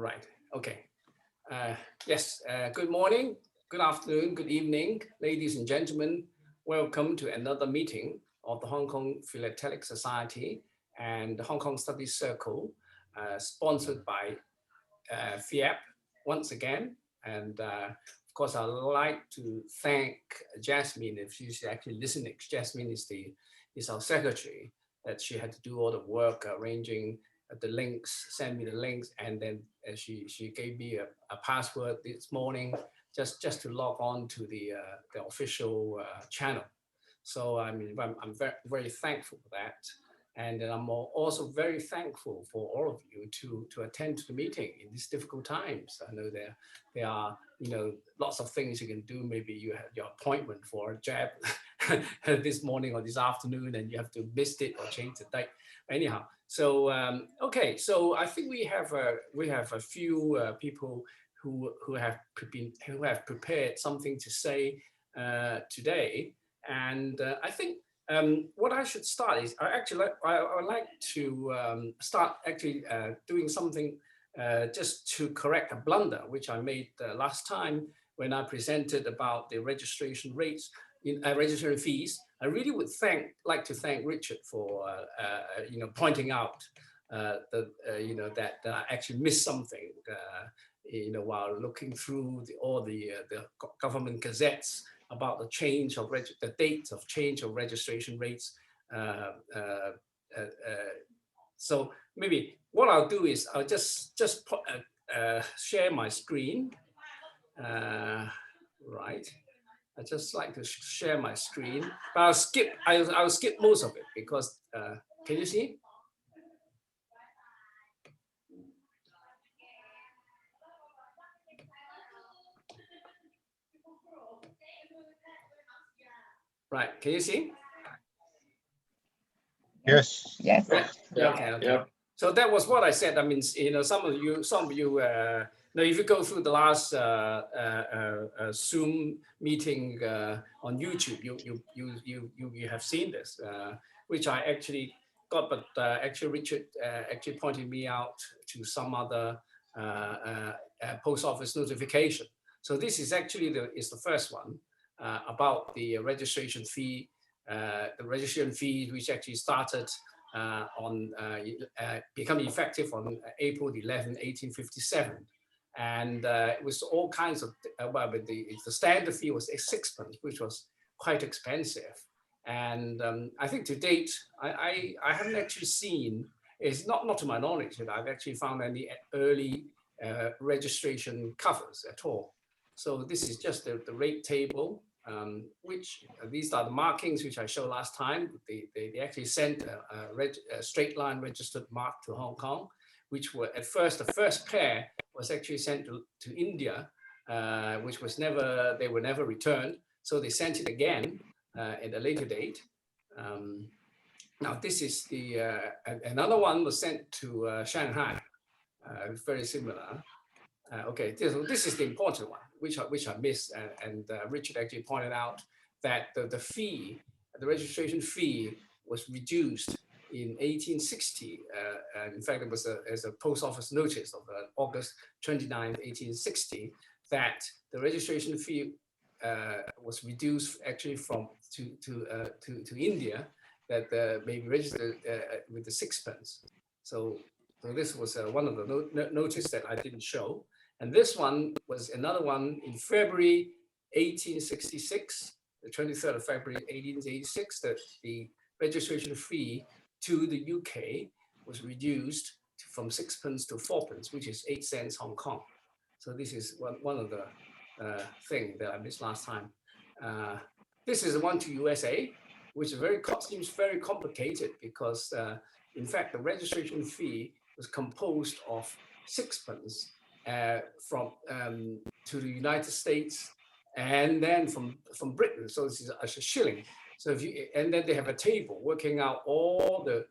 right. Okay. Yes. Good morning, good afternoon, good evening, ladies and gentlemen. Welcome to another meeting of the Hong Kong Philatelic Society and the Hong Kong Studies Circle, sponsored by FIAP once again. And of course, I'd like to thank Jasmine if she's actually listening. Jasmine is our secretary, that she had to do all the work arranging the links, send me the links, and then she gave me a password this morning just to log on to the official channel. So I'm very, very thankful for that. And I'm also very thankful for all of you to attend to the meeting in these difficult times. I know there are lots of things you can do. Maybe you have your appointment for a jab this morning or this afternoon, and you have to miss it or change the date. Anyhow, so okay, so I think we have a few people who have prepared something to say today, and I think. What I should start is I would like to start actually doing something just to correct a blunder which I made last time when I presented about the registration rates in registration fees. I really would like to thank Richard for pointing out that I actually missed something while looking through all the government gazettes about the change of the dates of change of registration rates. So maybe what I'll do is I'll just share my screen. Right. I just like to share my screen, but I'll skip most of it because can you see? Right, can you see? Yes. Yes. Yeah. Okay. Yeah. So that was what I said. I mean, some of you, if you go through the last Zoom meeting on YouTube, you have seen this, which I actually got, but actually Richard actually pointed me out to some other post office notification. So this is actually the first one about the registration fee. The registration fee, which actually started become effective on April 11, 1857. And it was all kinds of, the standard fee was 6p, which was quite expensive. And I think to date, I haven't actually seen, it's not to my knowledge that I've actually found any early registration covers at all. So this is just the rate table. Which these are the markings which I showed last time. They actually sent a straight line registered mark to Hong Kong, which were at first, the first pair was actually sent to India, which was they were never returned. So they sent it again at a later date. Now this is another one was sent to Shanghai, very similar. Okay, this is the important one, which I missed, and Richard actually pointed out that the registration fee was reduced in 1860. In fact, it was as a post office notice of August 29, 1860, that the registration fee was reduced actually to India, that may be registered with the 6p. So this was one of the notice that I didn't show. And this one was another one in February 1866, the 23rd of February 1886, that the registration fee to the UK was reduced from 6p to 4p, which is 8 cents Hong Kong. So this is one of the things that I missed last time. This is the one to USA, which seems very complicated because, in fact, the registration fee was composed of 6p from to the United States, and then from Britain. So this is a shilling. So and then they have a table working out all the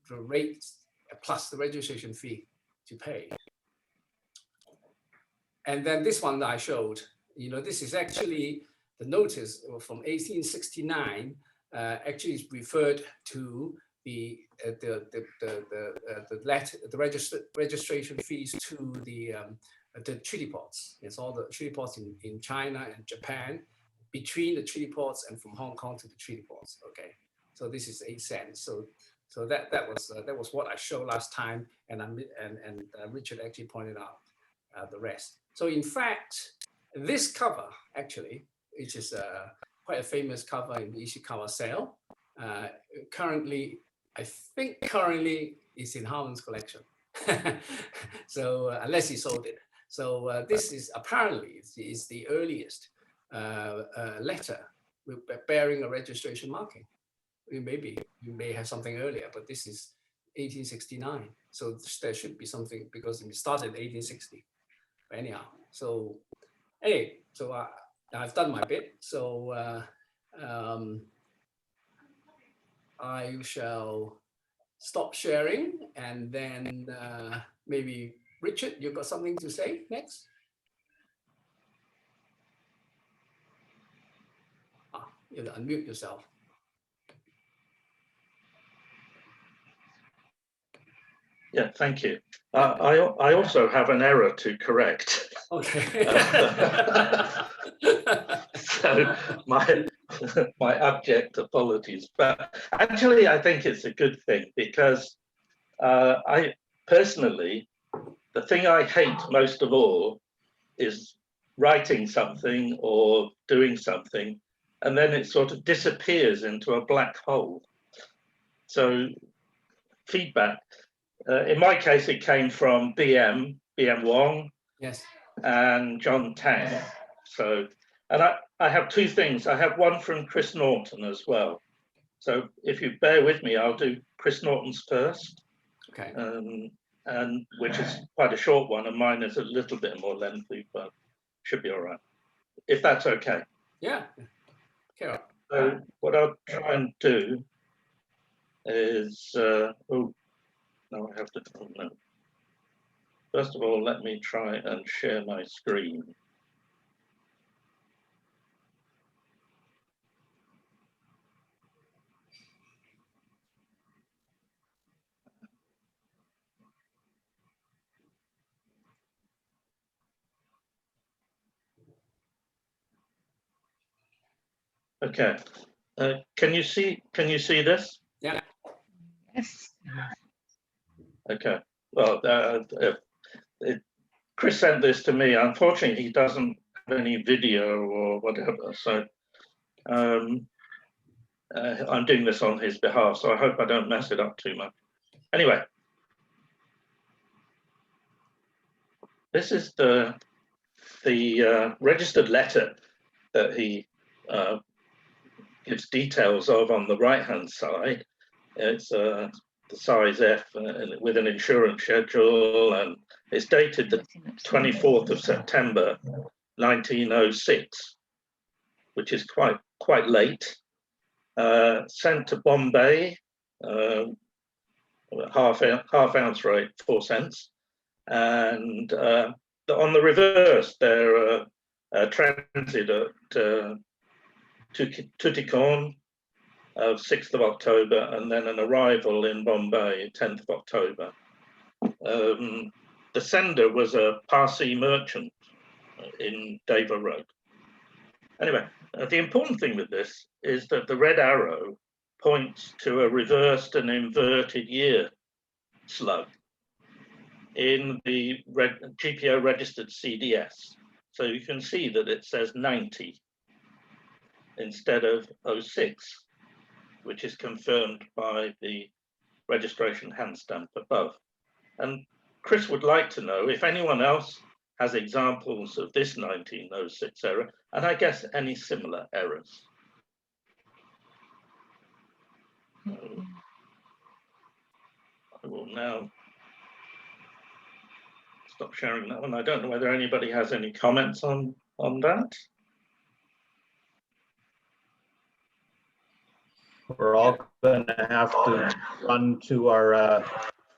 rates plus the registration fee to pay. And then this one that I showed, this is actually the notice from 1869. Actually is referred to registration fees to the treaty ports. It's all the treaty ports in China and Japan, between the treaty ports and from Hong Kong to the treaty ports. Okay, so this is 8 cents. So that was what I showed last time, and Richard actually pointed out the rest. So in fact, this cover actually, which is quite a famous cover in the Ishikawa sale, currently is in Harman's collection. So unless he sold it. So this is apparently is the earliest letter bearing a registration marking. Maybe you may have something earlier, but this is 1869. So there should be something because it started in 1860. But anyhow, so anyway, so I've done my bit. So I shall stop sharing, and then maybe Richard, you've got something to say next? You have to unmute yourself. Yeah, thank you. I also have an error to correct. Okay. So my abject apologies, but actually I think it's a good thing because I personally, the thing I hate most of all is writing something or doing something and then it sort of disappears into a black hole. So feedback. In my case, it came from BM Wong, yes, and John Tang. So, and I have two things. I have one from Chris Norton as well. So if you bear with me, I'll do Chris Norton's first. Okay. And which is quite a short one, and mine is a little bit more lengthy, but should be all right. If that's okay. Yeah. Okay. So what I'll try and do is, oh, no, I have to, oh, no. First of all, let me try and share my screen. Okay. Can you see this? Yeah. Yes. Okay. Well, Chris sent this to me. Unfortunately, he doesn't have any video or whatever, so I'm doing this on his behalf. So I hope I don't mess it up too much. Anyway, this is the registered letter that he gives details of on the right-hand side. It's the size F with an insurance schedule, and it's dated the 24th of September 1906, which is quite late. Sent to Bombay, half ounce rate, 4 cents, and on the reverse there transit at Tuticorin of 6th of October, and then an arrival in Bombay, 10th of October. The sender was a Parsi merchant in Deva Road. Anyway, the important thing with this is that the red arrow points to a reversed and inverted year slug in the GPO registered CDS. So you can see that it says 90 instead of 06, which is confirmed by the registration hand stamp above. And Chris would like to know if anyone else has examples of this 1906 error, and I guess any similar errors. I will now stop sharing that one. I don't know whether anybody has any comments on that. We're all going to have to run to our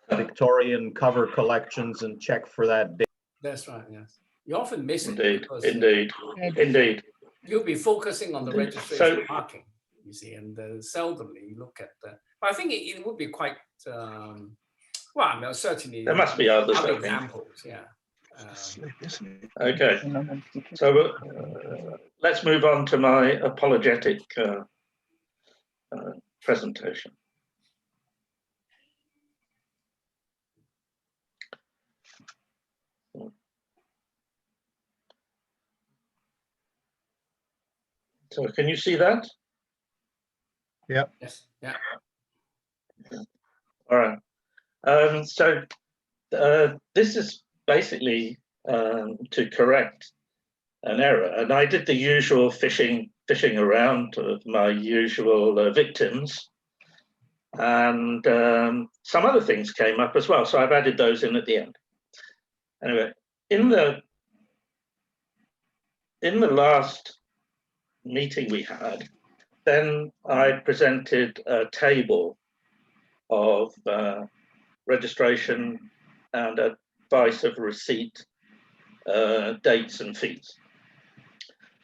Victorian cover collections and check for that date. That's right. Yes. You often miss it. Indeed, Because, indeed. You'll be focusing on the registration marking, you see, and seldomly you look at I think it would be quite, well, I mean, certainly There must be others, other I think. examples, yeah. Okay, so let's move on to my apologetic presentation. So can you see that? Yes, yeah. All right. So this is basically to correct an error, and I did the usual fishing around of my usual victims, and some other things came up as well. So I've added those in at the end. Anyway, in the last meeting we had, then I presented a table of registration and advice of receipt, dates and fees.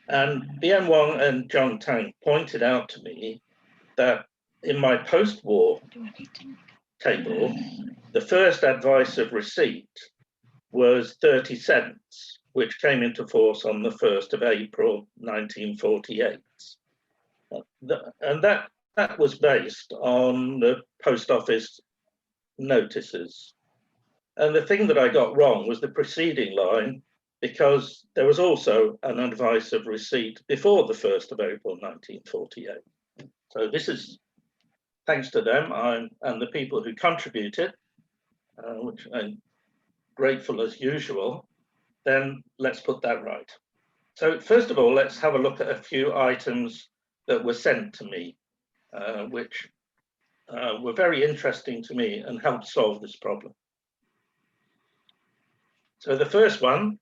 And BM Wong and John Tang pointed out to me that in my post-war table, the first advice of receipt was 30 cents, which came into force on the 1st of April, 1948. And that was based on the post office notices. And the thing that I got wrong was the preceding line, because there was also an advice of receipt before the 1st of April 1948. So this is thanks to them and the people who contributed, which I'm grateful as usual. Then let's put that right. So first of all, let's have a look at a few items that were sent to me, which were very interesting to me and helped solve this problem. So the first one,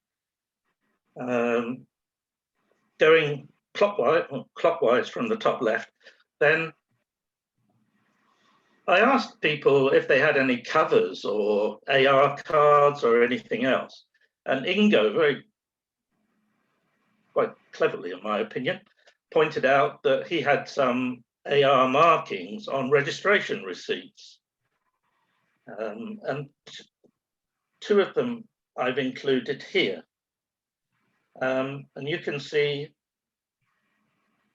going clockwise from the top left, then I asked people if they had any covers or AR cards or anything else. And Ingo, quite cleverly in my opinion, pointed out that he had some AR markings on registration receipts. And two of them I've included here. And you can see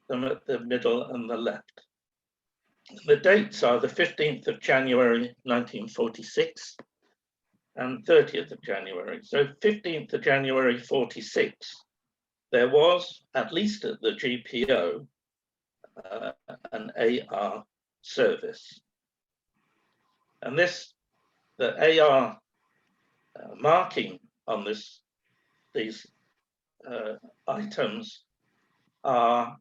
them at the middle and the left. The dates are the 15th of January 1946 and 30th of January. So 15th of January 46, there was, at least at the GPO, an AR service. And the AR marking on these items are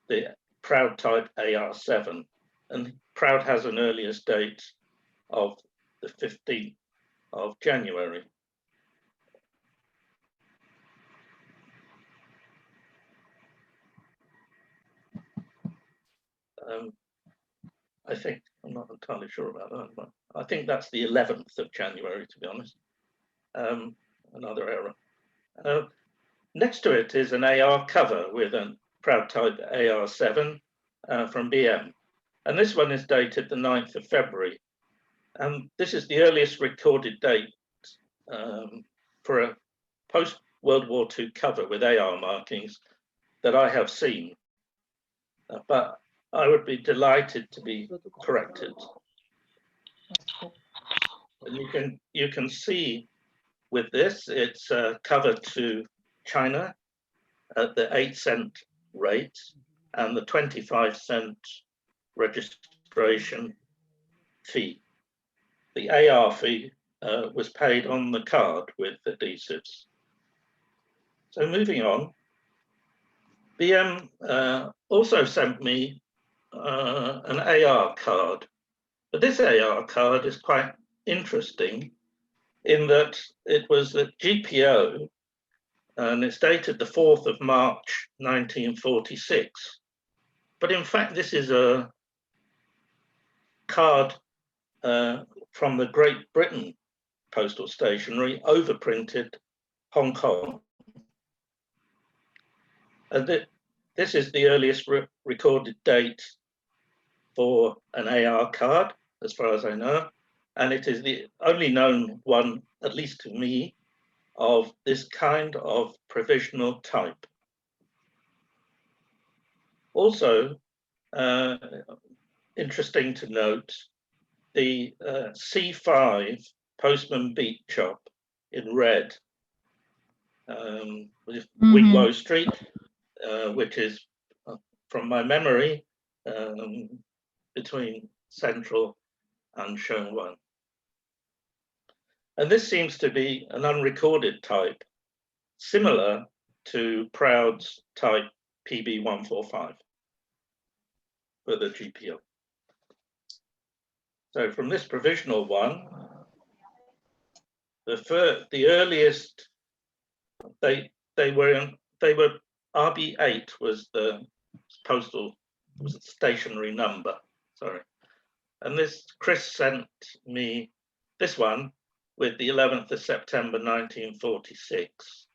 the Proud type AR7, and Proud has an earliest date of the 15th of January. I think, I'm not entirely sure about that, but I think that's the 11th of January, to be honest. Another error. Next to it is an AR cover with a Proud type AR7 from BM. And this one is dated the 9th of February. And this is the earliest recorded date for a post-World War II cover with AR markings that I have seen. But I would be delighted to be corrected. And you can see with this, it's covered to China at the 8-cent rate and the 25-cent registration fee. The AR fee was paid on the card with adhesives. So moving on, BM also sent me an AR card. But this AR card is quite interesting in that it was at GPO and it's dated the 4th of March 1946. But in fact, this is a card from the Great Britain postal stationery, overprinted Hong Kong. And this is the earliest recorded date for an AR card, as far as I know, and it is the only known one, at least to me, of this kind of provisional type. Also, interesting to note, the C5 Postman Beat Chop in red, with Wiglow Street, which is, from my memory, between Central and Sheng Wan. And this seems to be an unrecorded type, similar to Proud's type PB145 for the GPO. So from this provisional one, the earliest they were RB8 was the stationary number. Sorry, and this Chris sent me this one with the 11th of September 1946,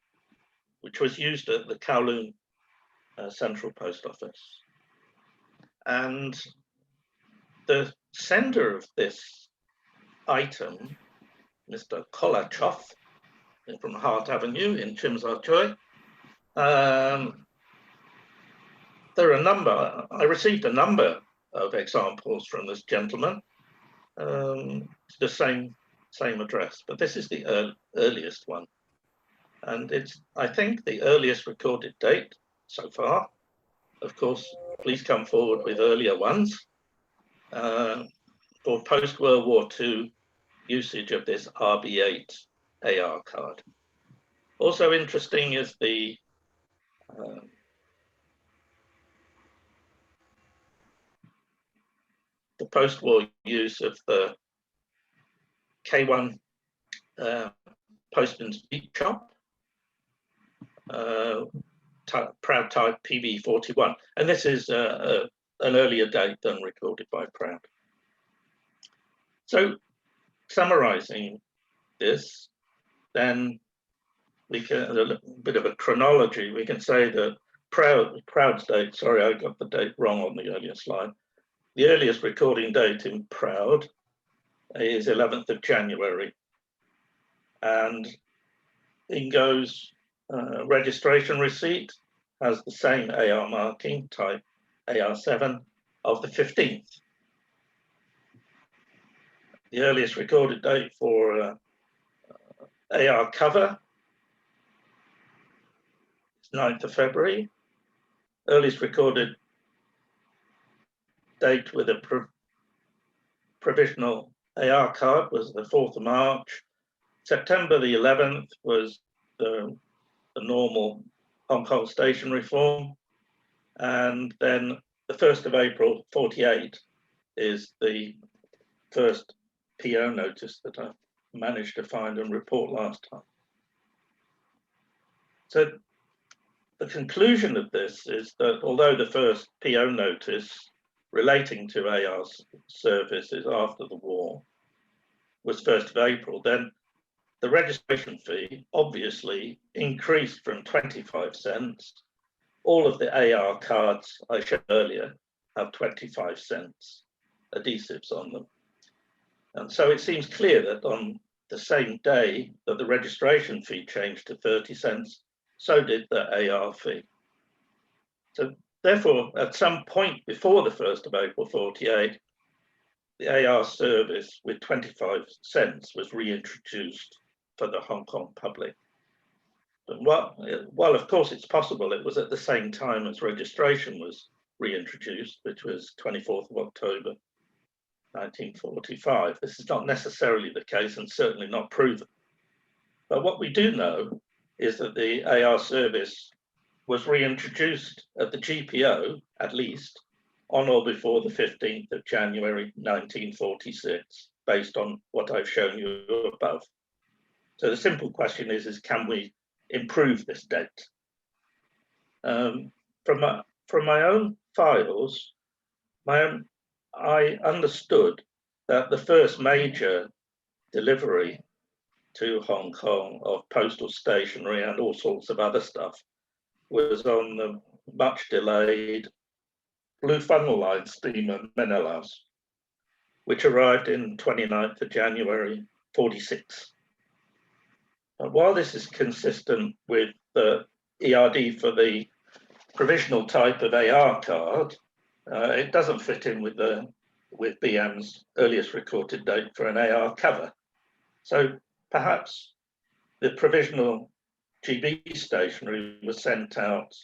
which was used at the Kowloon Central Post Office. And the sender of this item, Mr. Kolachov from Hart Avenue in Chimsarchoy, there are a number, I received a number of examples from this gentleman, the same address, but this is the earliest one. And it's, I think, the earliest recorded date so far. Of course, please come forward with earlier ones for post-World War II usage of this RB8 AR card. Also interesting is the post-war use of the K1 Postman's Beat Chop, Proud type PB41, and this is an earlier date than recorded by Proud. So, summarizing this, then we can, a bit of a chronology, we can say that Proud's date, sorry, I got the date wrong on the earlier slide. The earliest recording date in Proud is 11th of January. And Ingo's registration receipt has the same AR marking, type AR7, of the 15th. The earliest recorded date for AR cover is 9th of February. Earliest recorded date with a provisional AR card was the 4th of March. September the 11th was the normal Hong Kong stationery form. And then the 1st of April 48 is the first PO notice that I managed to find and report last time. So the conclusion of this is that although the first PO notice relating to AR services after the war was 1st of April, then the registration fee obviously increased from 25 cents. All of the AR cards I showed earlier have 25 cents adhesives on them. And so it seems clear that on the same day that the registration fee changed to 30 cents, so did the AR fee. So therefore, at some point before the 1st of April 48, the AR service with 25 cents was reintroduced for the Hong Kong public. But while of course it's possible it was at the same time as registration was reintroduced, which was 24th of October 1945. This is not necessarily the case and certainly not proven. But what we do know is that the AR service was reintroduced at the GPO, at least, on or before the 15th of January 1946, based on what I've shown you above. So the simple question is can we improve this date? From my own files, I understood that the first major delivery to Hong Kong of postal stationery and all sorts of other stuff was on the much delayed Blue Funnel Line steamer Menelaus, which arrived in 29th of January 46. And while this is consistent with the ERD for the provisional type of AR card, it doesn't fit in with BM's earliest recorded date for an AR cover. So perhaps the provisional GB stationery was sent out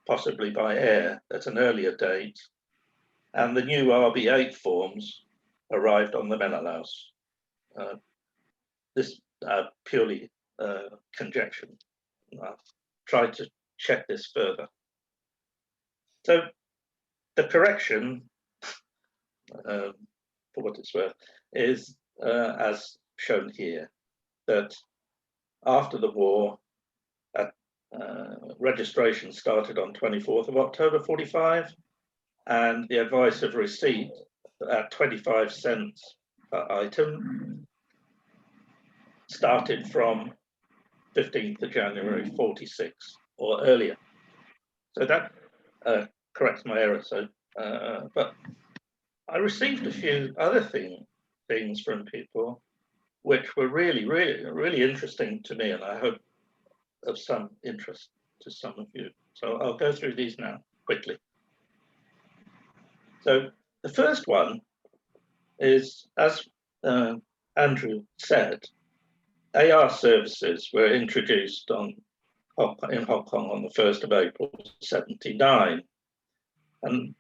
possibly by air at an earlier date, and the new RB8 forms arrived on the Menelaus. This purely conjecture. I've tried to check this further. So the correction, for what it's worth, is as shown here, that after the war, registration started on 24th of October 45, and the advice of receipt at 25 cents per item started from 15th of January 46 or earlier. So that corrects my error. So, but I received a few other things from people which were really interesting to me, and I hope of some interest to some of you. So I'll go through these now quickly. So the first one is, as Andrew said, AR services were introduced in Hong Kong on the 1st of April 79. And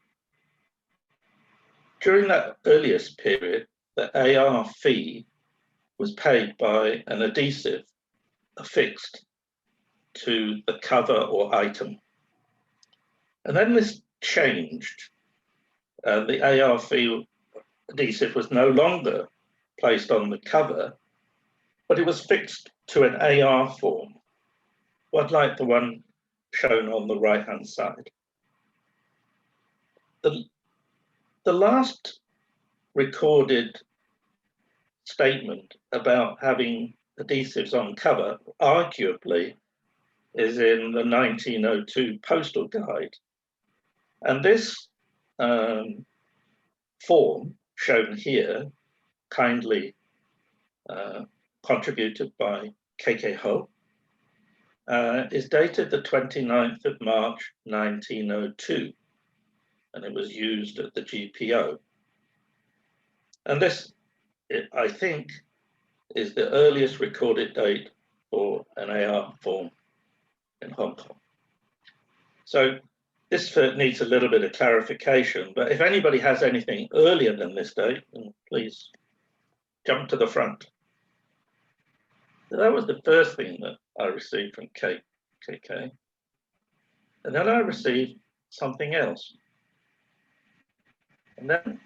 during that earliest period, the AR fee was paid by an adhesive affixed to the cover or item. And then this changed. The AR fee adhesive was no longer placed on the cover, but it was fixed to an AR form, what like the one shown on the right-hand side. The last recorded statement about having adhesives on cover, arguably, is in the 1902 Postal Guide. And this form shown here, kindly contributed by KK Ho, is dated the 29th of March 1902, and it was used at the GPO. And this, I think, is the earliest recorded date for an AR form in Hong Kong. So this needs a little bit of clarification, but if anybody has anything earlier than this date, then please jump to the front. So that was the first thing that I received from KK. And then I received something else. And then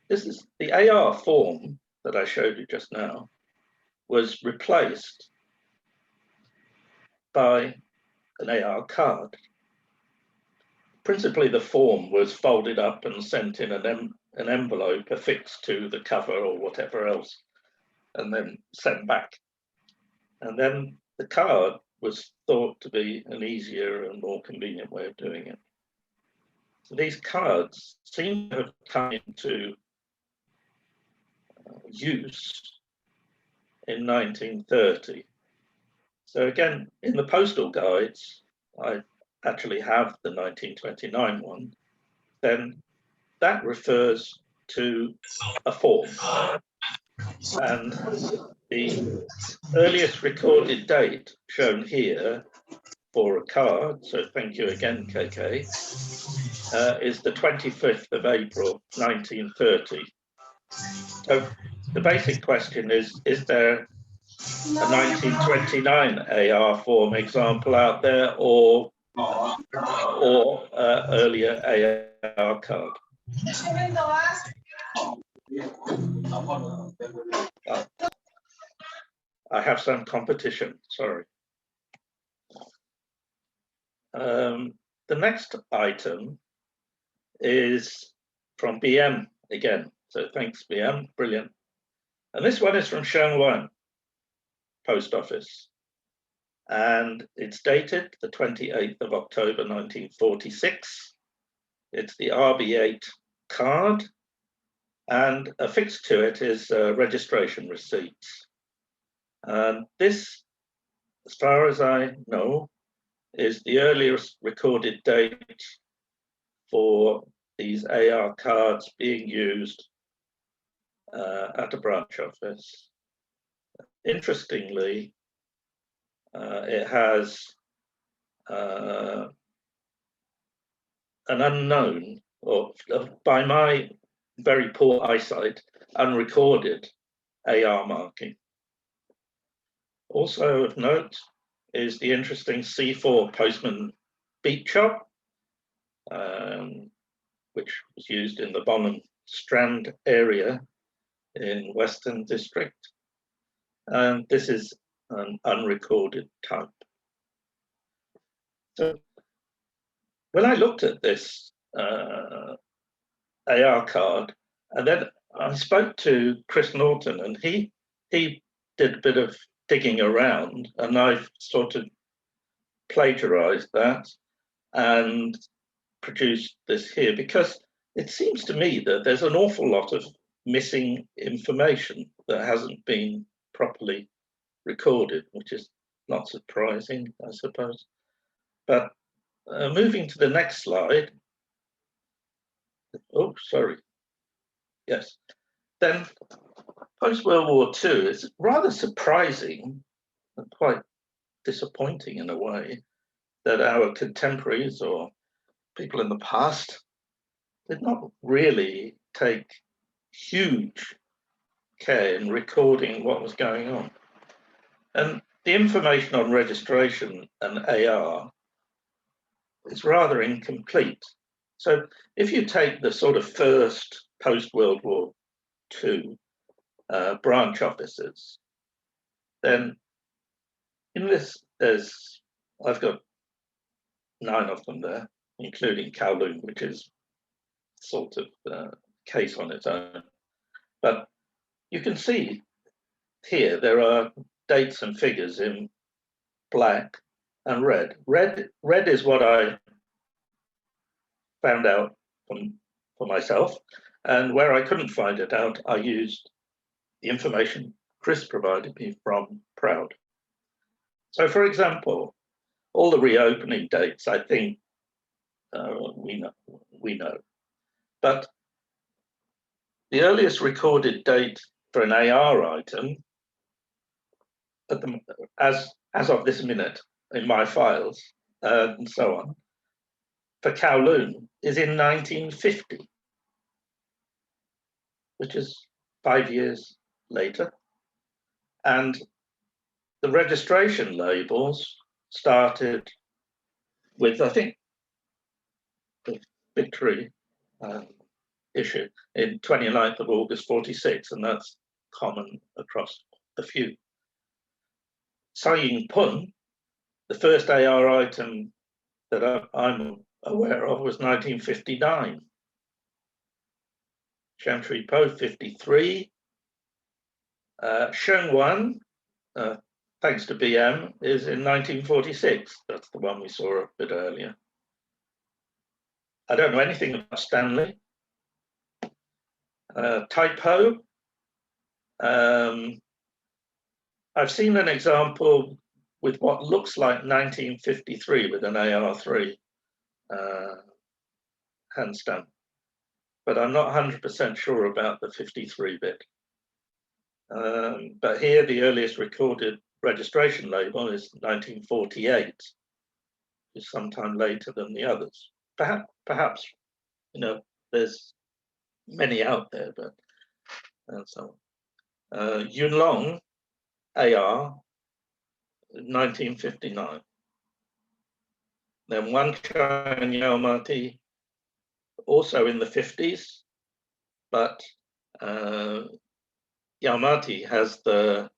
this is the AR form that I showed you just now was replaced by an AR card. Principally, the form was folded up and sent in an envelope affixed to the cover or whatever else, and then sent back. And then the card was thought to be an easier and more convenient way of doing it. So these cards seem to have come into use in 1930. So again, in the postal guides, I actually have the 1929 one, then that refers to a form. And the earliest recorded date shown here for a card, so thank you again, KK, is the 25th of April, 1930. So the basic question is there a 1929 AR form example out there or earlier AR card? I have some competition, sorry. The next item is from BM again. So thanks, BM, brilliant. And this one is from Sheung Post Office. And it's dated the 28th of October, 1946. It's the RB8 card, and affixed to it is registration receipts. And this, as far as I know, is the earliest recorded date for these AR cards being used at a branch office. Interestingly, it has an unknown, or by my very poor eyesight, unrecorded AR marking. Also of note is the interesting C4 Postman beat chop, which was used in the Bonham Strand area in Western District. And this is an unrecorded type. So when I looked at this AR card, and then I spoke to Chris Norton, and he did a bit of digging around, and I've sort of plagiarized that and produced this here, because it seems to me that there's an awful lot of missing information that hasn't been properly recorded, which is not surprising, I suppose. But moving to the next slide. Oh, sorry. Yes. Then post-World War II, it's rather surprising and quite disappointing in a way that our contemporaries or people in the past did not really take huge care in recording what was going on. And the information on registration and AR is rather incomplete. So if you take the sort of first post-World War II branch offices, then in this, I've got 9 of them there, including Kowloon, which is sort of case on its own. But you can see here there are dates and figures in black and red. Red is what I found out for myself, and where I couldn't find it out, I used the information Chris provided me from Proud. So, for example, all the reopening dates, I think we know, but the earliest recorded date for an AR item, as of this minute in my files and so on, for Kowloon is in 1950, which is 5 years later. And the registration labels started with, I think, the Victory issue in 29th of August 46, and that's common across a few. Saying Pun, the first AR item that I'm aware of was 1959. Chantry Po 53. Shengwan, thanks to BM, is in 1946. That's the one we saw a bit earlier. I don't know anything about Stanley. Typo. I've seen an example with what looks like 1953 with an AR3 handstamp, but I'm not 100% sure about the 53 bit. But here the earliest recorded registration label is 1948, which is sometime later than the others. Perhaps, you know, there's many out there, but and so on. Yunlong AR, 1959. Then Wanchai and Yaomati, also in the 50s, but Yaomati has the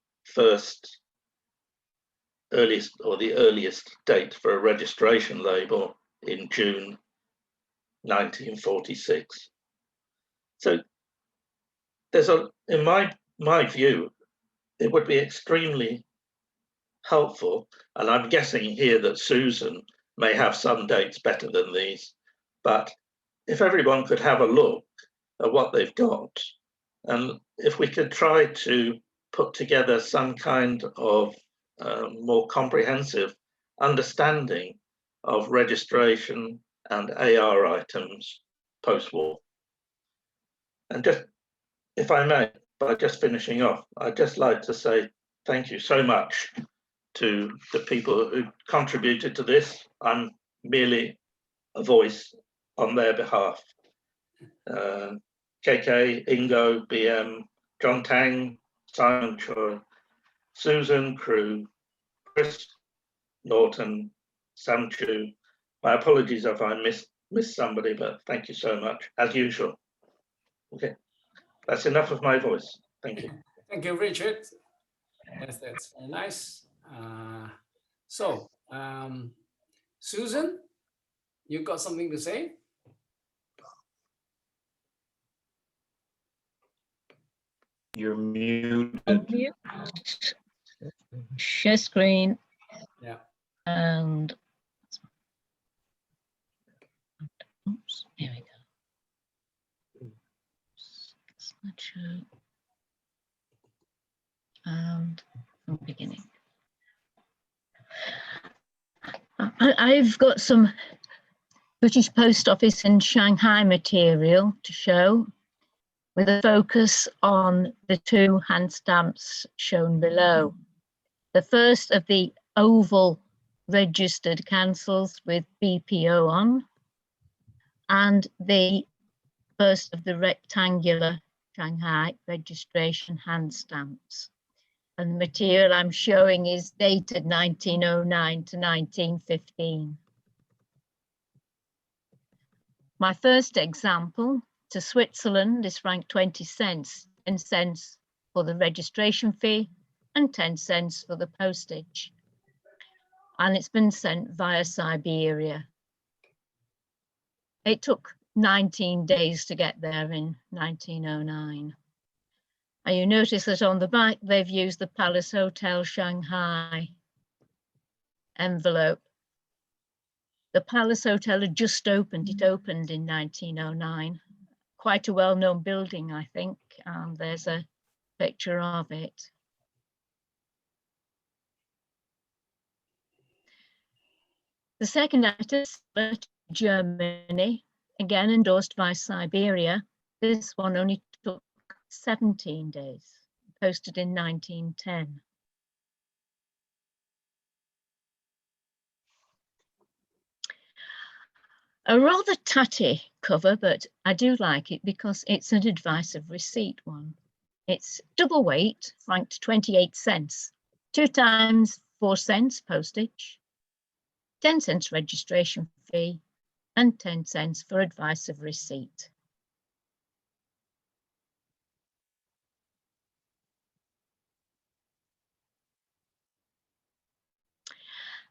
earliest date for a registration label in June 1946. So there's in my view, it would be extremely helpful, and I'm guessing here that Susan may have some dates better than these, but if everyone could have a look at what they've got, and if we could try to put together some kind of more comprehensive understanding of registration and AR items post-war. And just, if I may, by just finishing off, I'd just like to say thank you so much to the people who contributed to this. I'm merely a voice on their behalf. KK, Ingo, BM, John Tang, Simon Choi, Susan, Crew, Chris, Norton, Sam Chu. My apologies if I missed somebody, but thank you so much, as usual. Okay, that's enough of my voice. Thank you. Thank you, Richard. That's very nice. Susan, you got something to say? You're muted. Unmute. Share screen. Yeah. And oops, here we go. Slideshow. And from the beginning. I've got some British Post Office in Shanghai material to show, with a focus on the two hand stamps shown below. The first of the oval registered cancels with BPO on, and the first of the rectangular Shanghai registration hand stamps. And the material I'm showing is dated 1909 to 1915. My first example, to Switzerland, is ranked 20 cents, 10 cents for the registration fee and 10 cents for the postage. And it's been sent via Siberia. It took 19 days to get there in 1909. And you notice that on the back, they've used the Palace Hotel Shanghai envelope. The Palace Hotel had just opened. It opened in 1909. Quite a well-known building, I think. There's a picture of it. The second item, Germany, again endorsed by Siberia. This one only took 17 days, posted in 1910. A rather tatty cover, but I do like it because it's an advice of receipt one. It's double weight, franked 28 cents, 2 times 4 cents postage, 10 cents registration fee, and 10 cents for advice of receipt.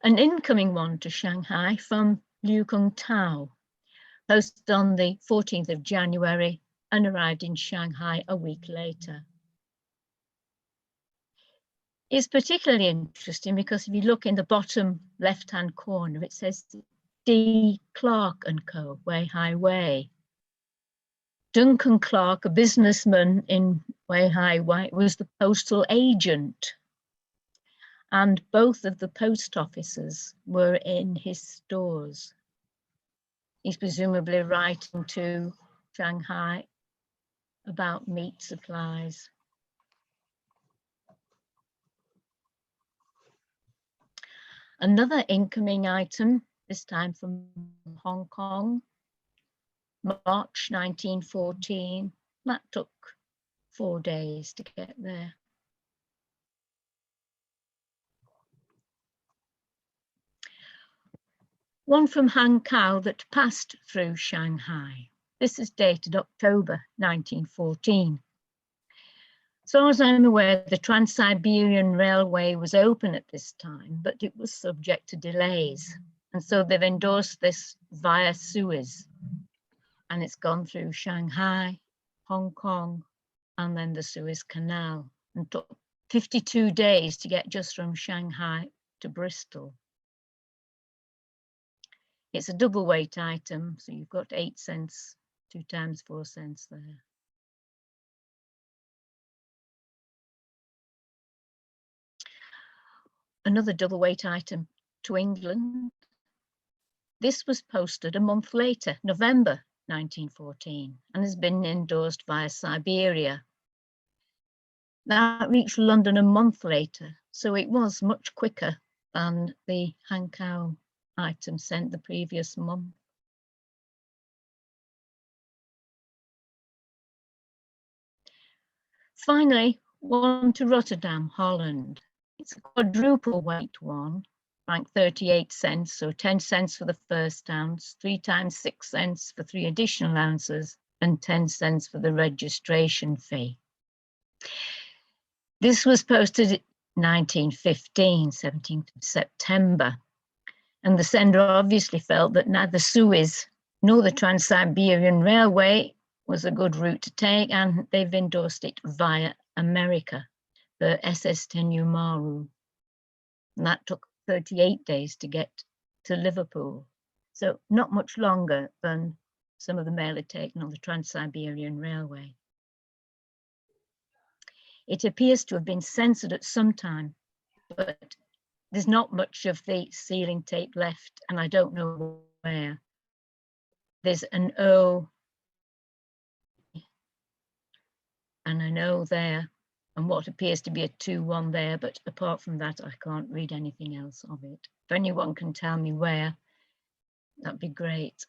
An incoming one to Shanghai from Liu Kung Tao, posted on the 14th of January and arrived in Shanghai a week later. It's particularly interesting because if you look in the bottom left-hand corner, it says D. Clark and Co., Weihai Wei. Duncan Clark, a businessman in Weihai Wei, was the postal agent. And both of the post offices were in his stores. He's presumably writing to Shanghai about meat supplies. Another incoming item, this time from Hong Kong, March 1914. That took 4 days to get there. One from Hankow that passed through Shanghai. This is dated October 1914. So as I'm aware, the Trans-Siberian Railway was open at this time, but it was subject to delays. And so they've endorsed this via Suez. And it's gone through Shanghai, Hong Kong, and then the Suez Canal, and took 52 days to get just from Shanghai to Bristol. It's a double weight item, so you've got 8 cents 2 times 4 cents there. Another double weight item to England. This was posted a month later, November 1914, and has been endorsed via Siberia. That reached London a month later, so it was much quicker than the Hankow item sent the previous month. Finally, one to Rotterdam, Holland. It's a quadruple weight one, ranked 38 cents, so 10 cents for the first ounce, 3 times 6 cents for 3 additional ounces, and 10 cents for the registration fee. This was posted in 1915, 17th of September, and the sender obviously felt that neither Suez nor the Trans-Siberian Railway was a good route to take, and they've endorsed it via America, the SS Tenyu-Maru. And that took 38 days to get to Liverpool. So not much longer than some of the mail had taken on the Trans-Siberian Railway. It appears to have been censored at some time, but there's not much of the sealing tape left, and I don't know where. There's an O and an O there, and what appears to be a 2-1 there, but apart from that, I can't read anything else of it. If anyone can tell me where, that'd be great.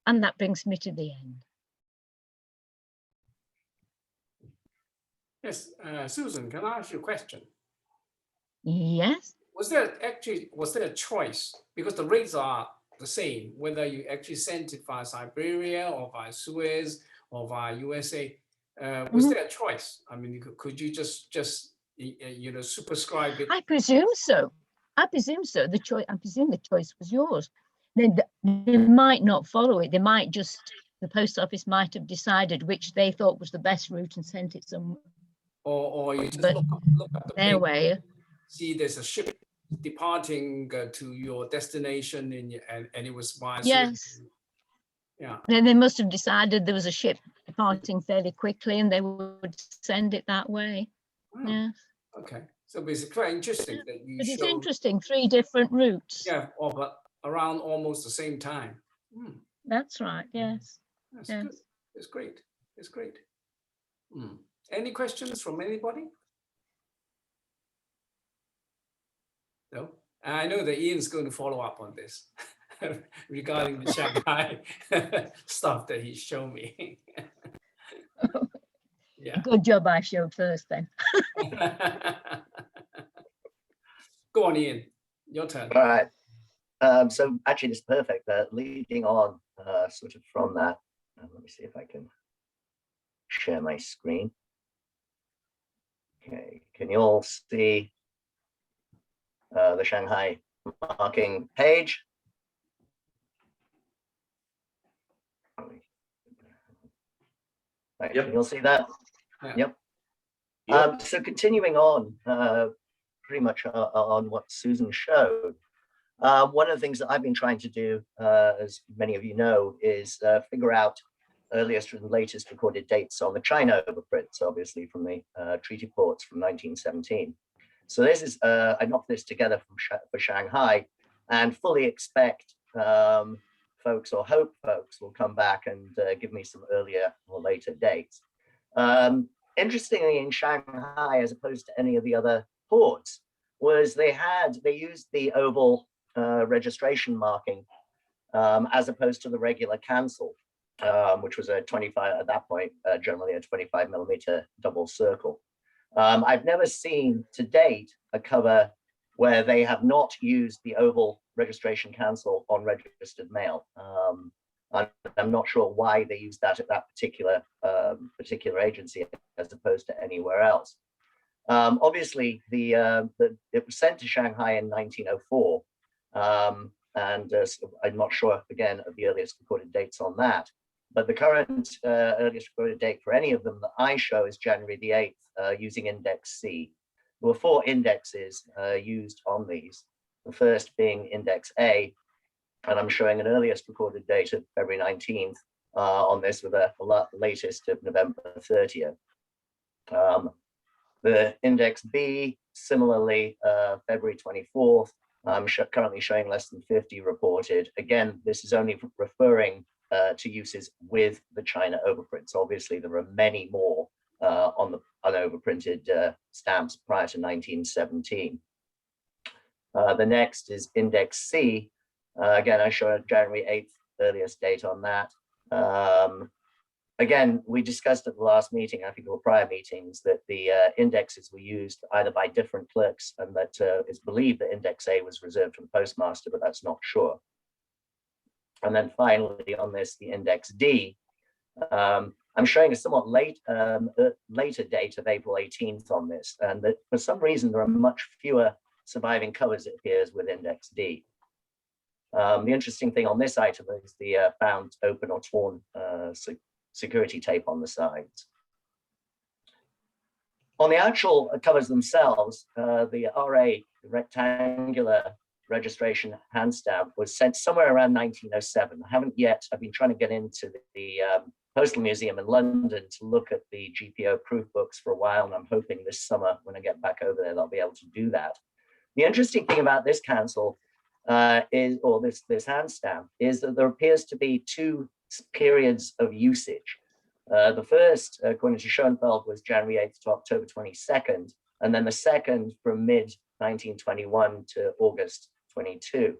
And that brings me to the end. Yes, Susan, can I ask you a question? Yes. Was there a choice? Because the rates are the same, whether you actually sent it via Siberia or via Suez or via USA. Was there a choice? I mean, could you just superscribe it? I presume so. I presume so. I presume the choice was yours. Then they might not follow it. They might just, the post office might have decided which they thought was the best route and sent it somewhere. Or you just But look at the their paper, way. see there's a ship departing to your destination, and it was via Suez. Yes. Yeah. Then they must have decided there was a ship departing fairly quickly and they would send it that way. Oh, Yes. okay. So it's quite interesting that you But it's show, interesting, 3 different routes. yeah, but around almost the same time. Hmm. That's right, yes. That's Yes. good. It's great. It's great. Hmm. Any questions from anybody? No? I know that Ian's going to follow up on this regarding the Shanghai stuff that he showed me. Yeah. Good job I showed first then. Go on, Ian. Your turn. All right. So actually, this is perfect. Leading on sort of from that, let me see if I can share my screen. Okay, can you all see the Shanghai marking page? Right, Yep. Can you all see that? Yeah. Yep. Yep. So continuing on, pretty much on what Susan showed, one of the things that I've been trying to do, as many of you know, is figure out earliest and latest recorded dates on the China overprints, obviously from the treaty ports from 1917. So this is, I knocked this together for Shanghai, and fully expect folks, or hope folks, will come back and give me some earlier or later dates. Interestingly, in Shanghai, as opposed to any of the other ports, was they used the oval registration marking as opposed to the regular cancel, which was a 25, at that point, generally a 25mm double circle. I've never seen to date a cover where they have not used the oval registration cancel on registered mail. I'm not sure why they used that at that particular agency as opposed to anywhere else. Obviously, it was sent to Shanghai in 1904, and I'm not sure again of the earliest recorded dates on that. But the current earliest recorded date for any of them that I show is January the 8th, using Index C. There were 4 indexes used on these. The first being Index A, and I'm showing an earliest recorded date of February 19th, on this with the latest of November 30th. The index B, similarly, February 24th, currently showing less than 50 reported. Again, this is only referring to uses with the China overprints. Obviously, there are many more on the unoverprinted stamps prior to 1917. The next is index C. Again, I show a January 8th earliest date on that. Again, we discussed at the last meeting, I think, or prior meetings, that the indexes were used either by different clerks, and that it's believed that index A was reserved for the postmaster, but that's not sure. And then finally on this, the index D, I'm showing a somewhat later date of April 18th on this, and that for some reason there are much fewer surviving covers, it appears, with index D. The interesting thing on this item is the found open or torn security tape on the sides. On the actual covers themselves, the RA rectangular registration hand stamp was sent somewhere around 1907. I've been trying to get into the Postal Museum in London to look at the GPO proof books for a while, and I'm hoping this summer when I get back over there, they'll be able to do that. The interesting thing about this cancel this hand stamp is that there appears to be two periods of usage. The first, according to Schoenfeld, was January 8th to October 22nd, and then the second from mid-1921 to August 22.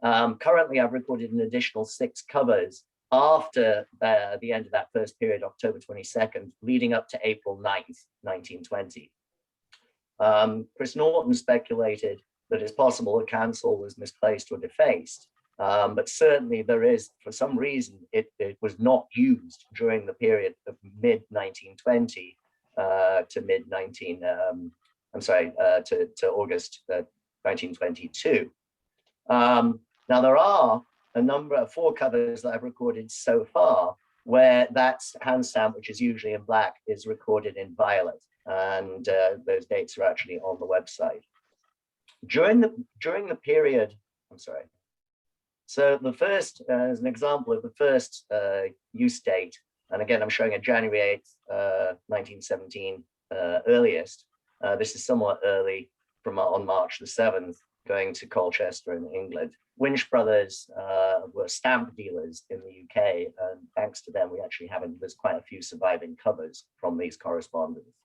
Currently, I've recorded an additional 6 covers after the end of that first period, October 22nd, leading up to April 9th, 1920. Chris Norton speculated that it's possible a cancel was misplaced or defaced. But certainly there is, for some reason, it was not used during the period of mid-1920 to August 1922. Now there are a number of 4 covers that I've recorded so far where that hand stamp, which is usually in black, is recorded in violet, and those dates are actually on the website. During the period, so the first, as an example of the first use date, and again, I'm showing a January 8th, 1917 earliest. This is somewhat early from on March the 7th, going to Colchester in England. Winch Brothers were stamp dealers in the UK, and thanks to them, there's quite a few surviving covers from these correspondents.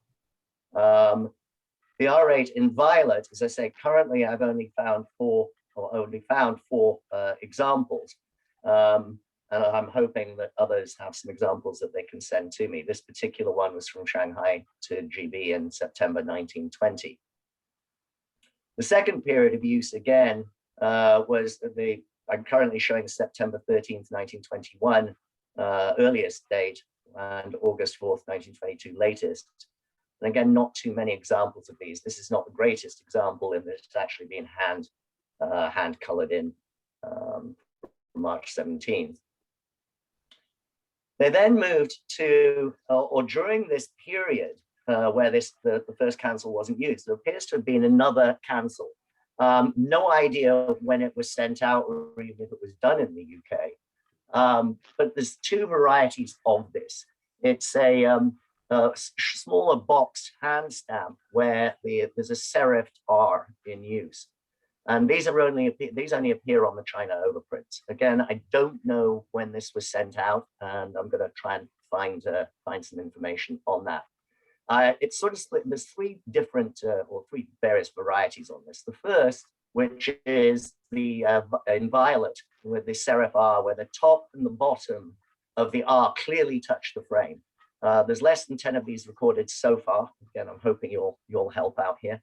The R8 in violet, as I say, currently I've only found 4 examples. And I'm hoping that others have some examples that they can send to me. This particular one was from Shanghai to GB in September 1920. The second period of use again I'm currently showing September 13th, 1921, earliest date, and August 4th, 1922 latest. And again, not too many examples of these. This is not the greatest example in that it's actually been hand colored in March 17th. They then moved to, or during this period where the first cancel wasn't used, there appears to have been another cancel. No idea when it was sent out or even if it was done in the UK. But there's 2 varieties of this. It's a smaller boxed hand stamp where there's a serifed R in use. And these only appear on the China overprints. Again, I don't know when this was sent out, and I'm going to try and find some information on that. It's sort of split. There's 3 different or 3 various varieties on this. The first, which is the in violet with the serif R, where the top and the bottom of the R clearly touch the frame. There's less than 10 of these recorded so far. Again, I'm hoping you'll help out here.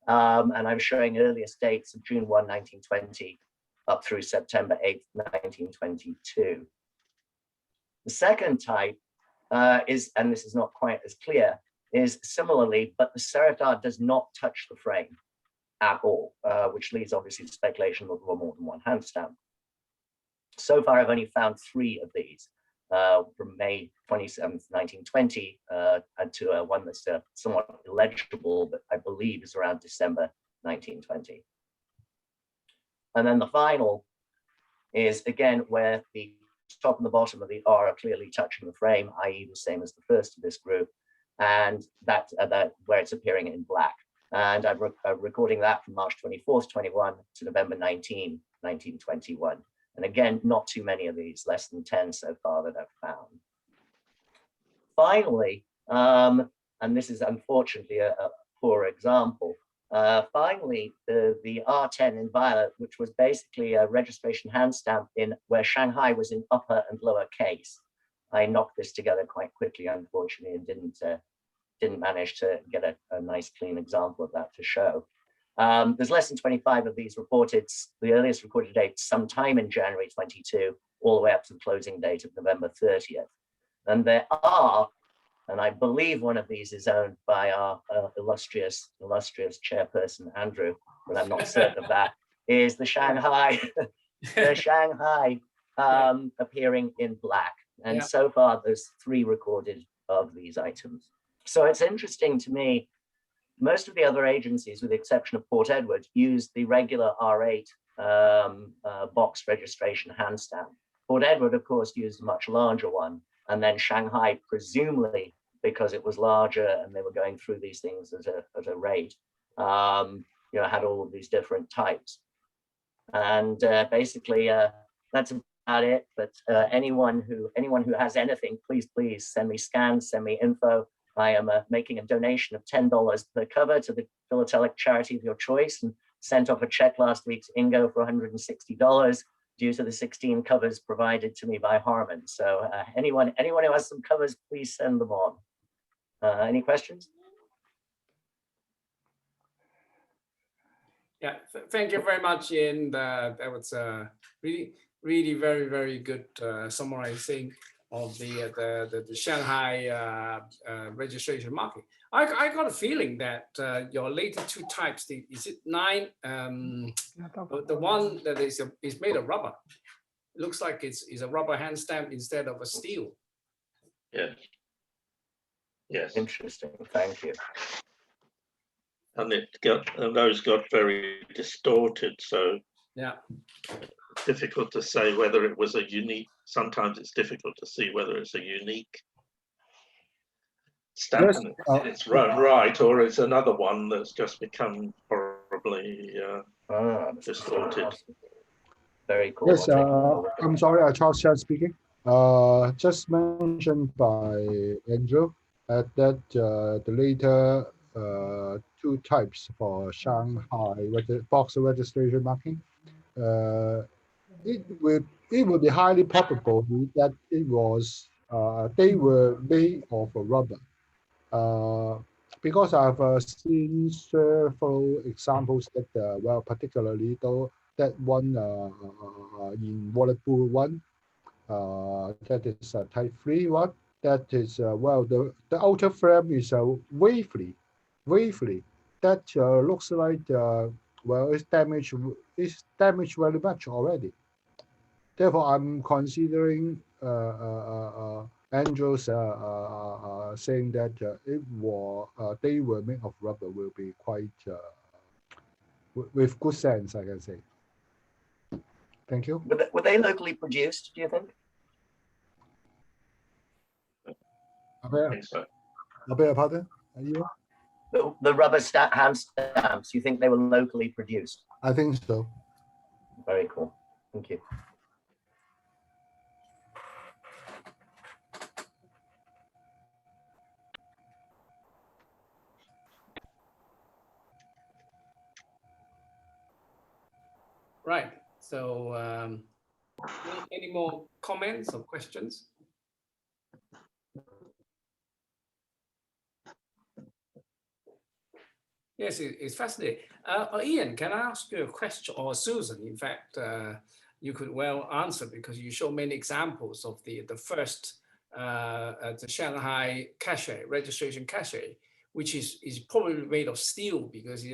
And I'm showing earliest dates of June 1, 1920, up through September 8, 1922. The second type is, and this is not quite as clear, is similarly, but the serif R does not touch the frame at all, which leads obviously to speculation that there were more than one hand stamp. So far, I've only found 3 of these. From May 27th, 1920, and to one that's somewhat illegible, but I believe is around December 1920. And then the final is, again, where the top and the bottom of the R are clearly touching the frame, i.e. the same as the first of this group, and that where it's appearing in black. And I'm recording that from March 24th, 21 to November 19, 1921. And again, not too many of these, less than 10 so far that I've found. Finally, and this is unfortunately a poor example, finally, the R10 in violet, which was basically a registration hand stamp where Shanghai was in upper and lower case. I knocked this together quite quickly, unfortunately, and didn't manage to get a nice clean example of that to show. There's less than 25 of these reported. The earliest recorded date sometime in January 22, all the way up to the closing date of November 30th. And there are, and I believe one of these is owned by our illustrious chairperson, Andrew, but I'm not certain of that, is the Shanghai, the Shanghai appearing in black. And so far there's 3 recorded of these items. So it's interesting to me, most of the other agencies, with the exception of Port Edward, use the regular R8 box registration hand stamp. Port Edward, of course, used a much larger one. And then Shanghai, presumably because it was larger and they were going through these things at a rate, had all of these different types. And basically, that's about it. But anyone who has anything, please send me scans, send me info. I am making a donation of $10 per cover to the Philatelic charity of your choice, and sent off a check last week to Ingo for $160 due to the 16 covers provided to me by Harman. So anyone who has some covers, please send them on. Any questions? Yeah, thank you very much, Ian. That was really very, very good summarizing of the Shanghai registration market. I got a feeling that your later 2 types, is it 9? The one that is made of rubber. It looks like it's a rubber hand stamp instead of a steel. Yes. Yes. Interesting. Thank you. And those got very distorted, so yeah, difficult to say whether it was a unique. Sometimes it's difficult to see whether it's a unique stamp, Yes, it's run right, or it's another one that's just become horribly distorted. Very cool. Yes, I'm sorry, Charles Chan speaking. Just mentioned by Andrew that the later 2 types for Shanghai box registration marking, it would be highly probable that it was they were made of rubber. Because I've seen several examples that well, particularly though that one in wallet pool one, that is a type 3 one. That is well, the outer frame is wavy. That looks like well, it's damaged very much already. Therefore, I'm considering Andrew's saying that they were made of rubber will be quite with good sense, I can say. Thank you. Were they locally produced, do you think? I think so. I beg your pardon? The rubber hand stamps, you think they were locally produced? I think so. Very cool. Thank you. right. So any more comments or questions? Yes, it's fascinating. Ian, can I ask you a question, or Susan? In fact, you could well answer because you show many examples of the first the Shanghai cachet, registration cachet, which is probably made of steel because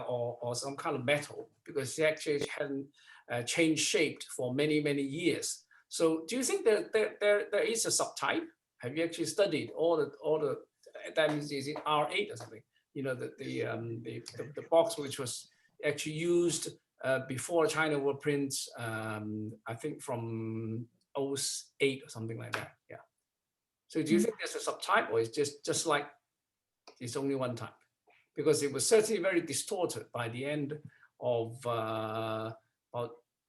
or some kind of metal, because it actually hadn't changed shape for many years. So, do you think there is a subtype? Have you actually studied all the that means is it R8 or something? You know, the box which was actually used before China wall prints, I think from 08 or something like that. Yeah. So do you think there's a subtype, or it's just like it's only one type? Because it was certainly very distorted by the end of about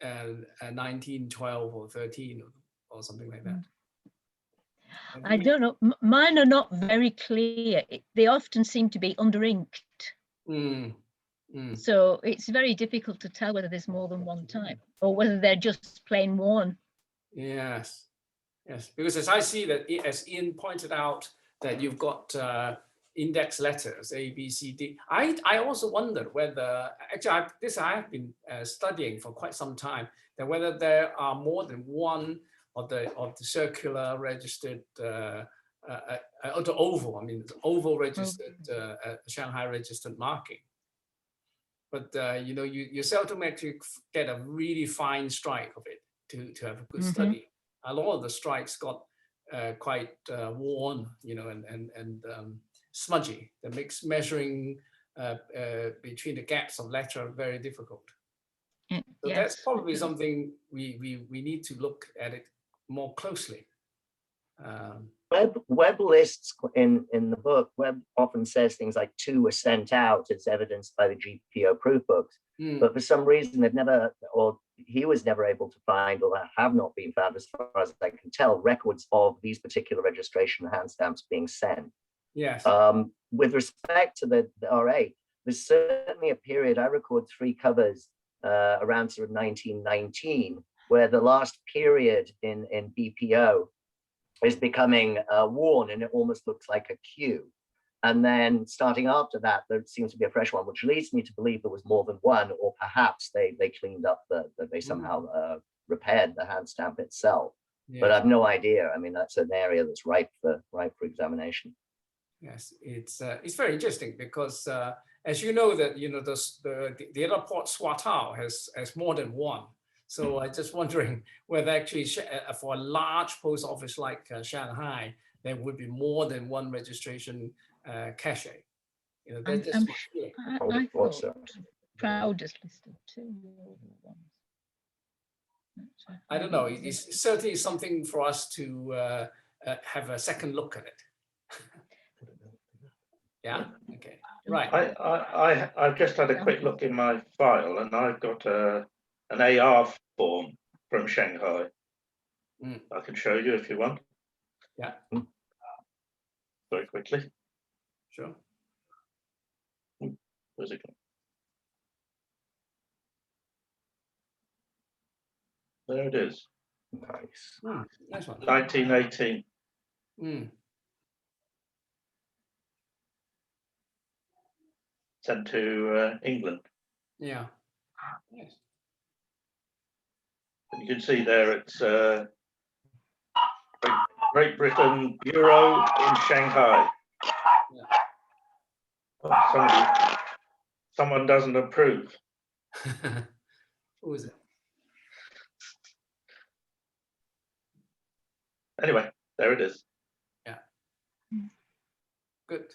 1912 or 13 or something like that. I don't know. Mine are not very clear. They often seem to be under inked. So it's very difficult to tell whether there's more than one type or whether they're just plain worn. Yes, yes. Because as I see that, as Ian pointed out, that you've got index letters A, B, C, D. I also wondered whether, actually, I have been studying for quite some time, that whether there are more than one of the circular registered, or the oval, I mean, oval registered, Shanghai registered marking. But you know, you seldom actually get a really fine strike of it to have a good study. A lot of the strikes got quite worn, you know, and smudgy. That makes measuring between the gaps of letter very difficult. So Yes, that's probably something we need to look at it more closely. Webb lists in the book, Webb often says things like 2 were sent out as evidenced by the GPO proof books. But for some reason, they've never, or he was never able to find, or have not been found, as far as I can tell, records of these particular registration hand stamps being sent. Yes. With respect to the RA, there's certainly a period, I record 3 covers around sort of 1919, where the last period in BPO is becoming worn, and it almost looks like a Q. And then starting after that, there seems to be a fresh one, which leads me to believe there was more than one, or perhaps they cleaned up they somehow repaired the hand stamp itself. Yeah. But I've no idea. I mean, that's an area that's ripe for examination. Yes, it's very interesting because as you know that, you know, the other port Swatao has more than one. So I'm just wondering whether actually for a large post office like Shanghai, there would be more than one registration cache. You know, that's just I thought Proud just listed 2 ones. I don't know. It's certainly something for us to have a second look at it. Yeah. Okay. Right. I've just had a quick look in my file, and I've got an AR form from Shanghai. I can show you if you want. Yeah. Very quickly. Sure. Where's it going? There it is. Nice. Nice one. 1918. Sent to England. Yeah. Yes. You can see there it's Great Britain Bureau in Shanghai. Yeah. Oh, someone doesn't approve. Who is it? Anyway, there it is. Yeah. Good.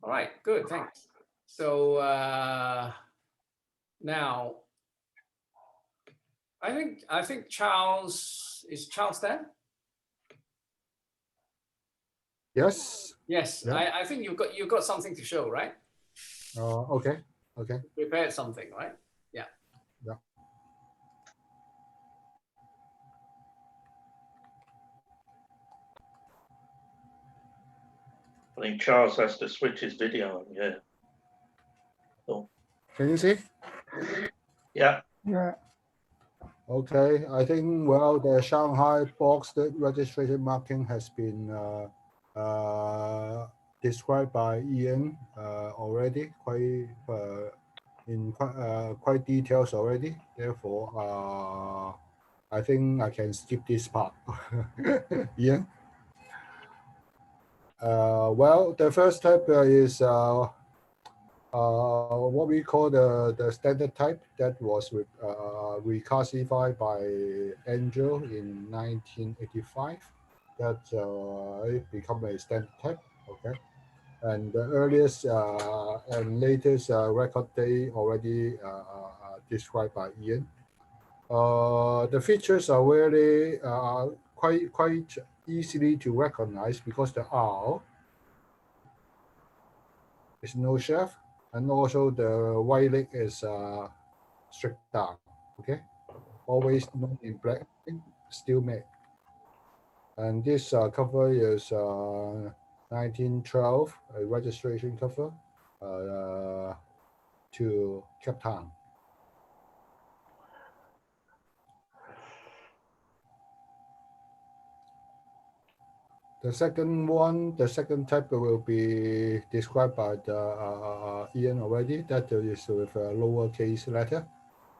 All right. Good. Thanks. So now, I think Charles there. Yes. Yes. Yeah. I think you've got something to show, right? Okay. Okay. Prepared something, right? Yeah. Yeah. I think Charles has to switch his video on. Yeah. Cool. Can you see? Yeah. Yeah. Okay. I think, well, the Shanghai box registration marking has been described by Ian already, quite details already. Therefore, I think I can skip this part. Ian. Well, the first type is what we call the standard type that was reclassified by Angel in 1985. That it become a standard type. Okay, and the earliest and latest record date already described by Ian. The features are really quite easily to recognize because the R is no shaft, and also the white leg is straight down. Okay, always known in black, still made. And this cover is 1912, a registration cover to Cape Town. The second type will be described by the, Ian already. That is with a lowercase letter,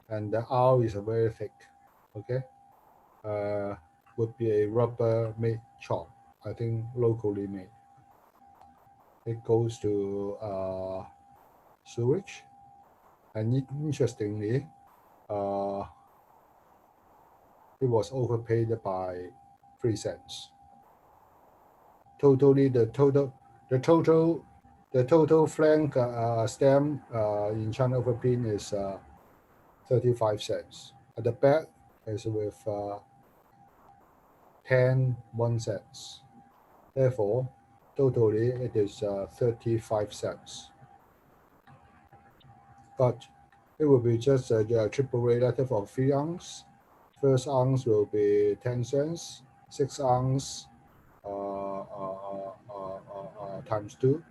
and the R is very thick. Okay, would be a rubber made chalk. I think locally made. It goes to sewage, and interestingly, it was overpaid by 3 cents. Totally, the total flank stamp in China overprint is 35 cents. At the back is with 1 cents. Therefore, totally it is 35 cents. But it will be just a AAA letter for 3 ounce. First ounce will be 10 cents. 6 ounce times 2,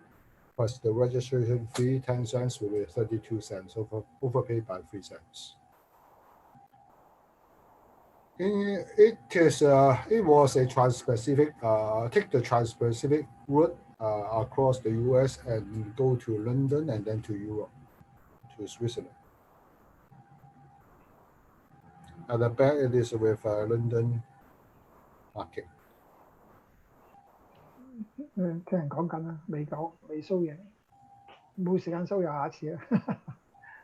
plus the registration fee, 10 cents will be 32 cents, overpaid by 3 cents. It was a trans-Pacific, take the trans-Pacific route across the US and go to London and then to Europe, to Switzerland. At the back it is with London marking. 聽人講緊啦，未講，未 show 嘢，冇時間 show 又下一次啊。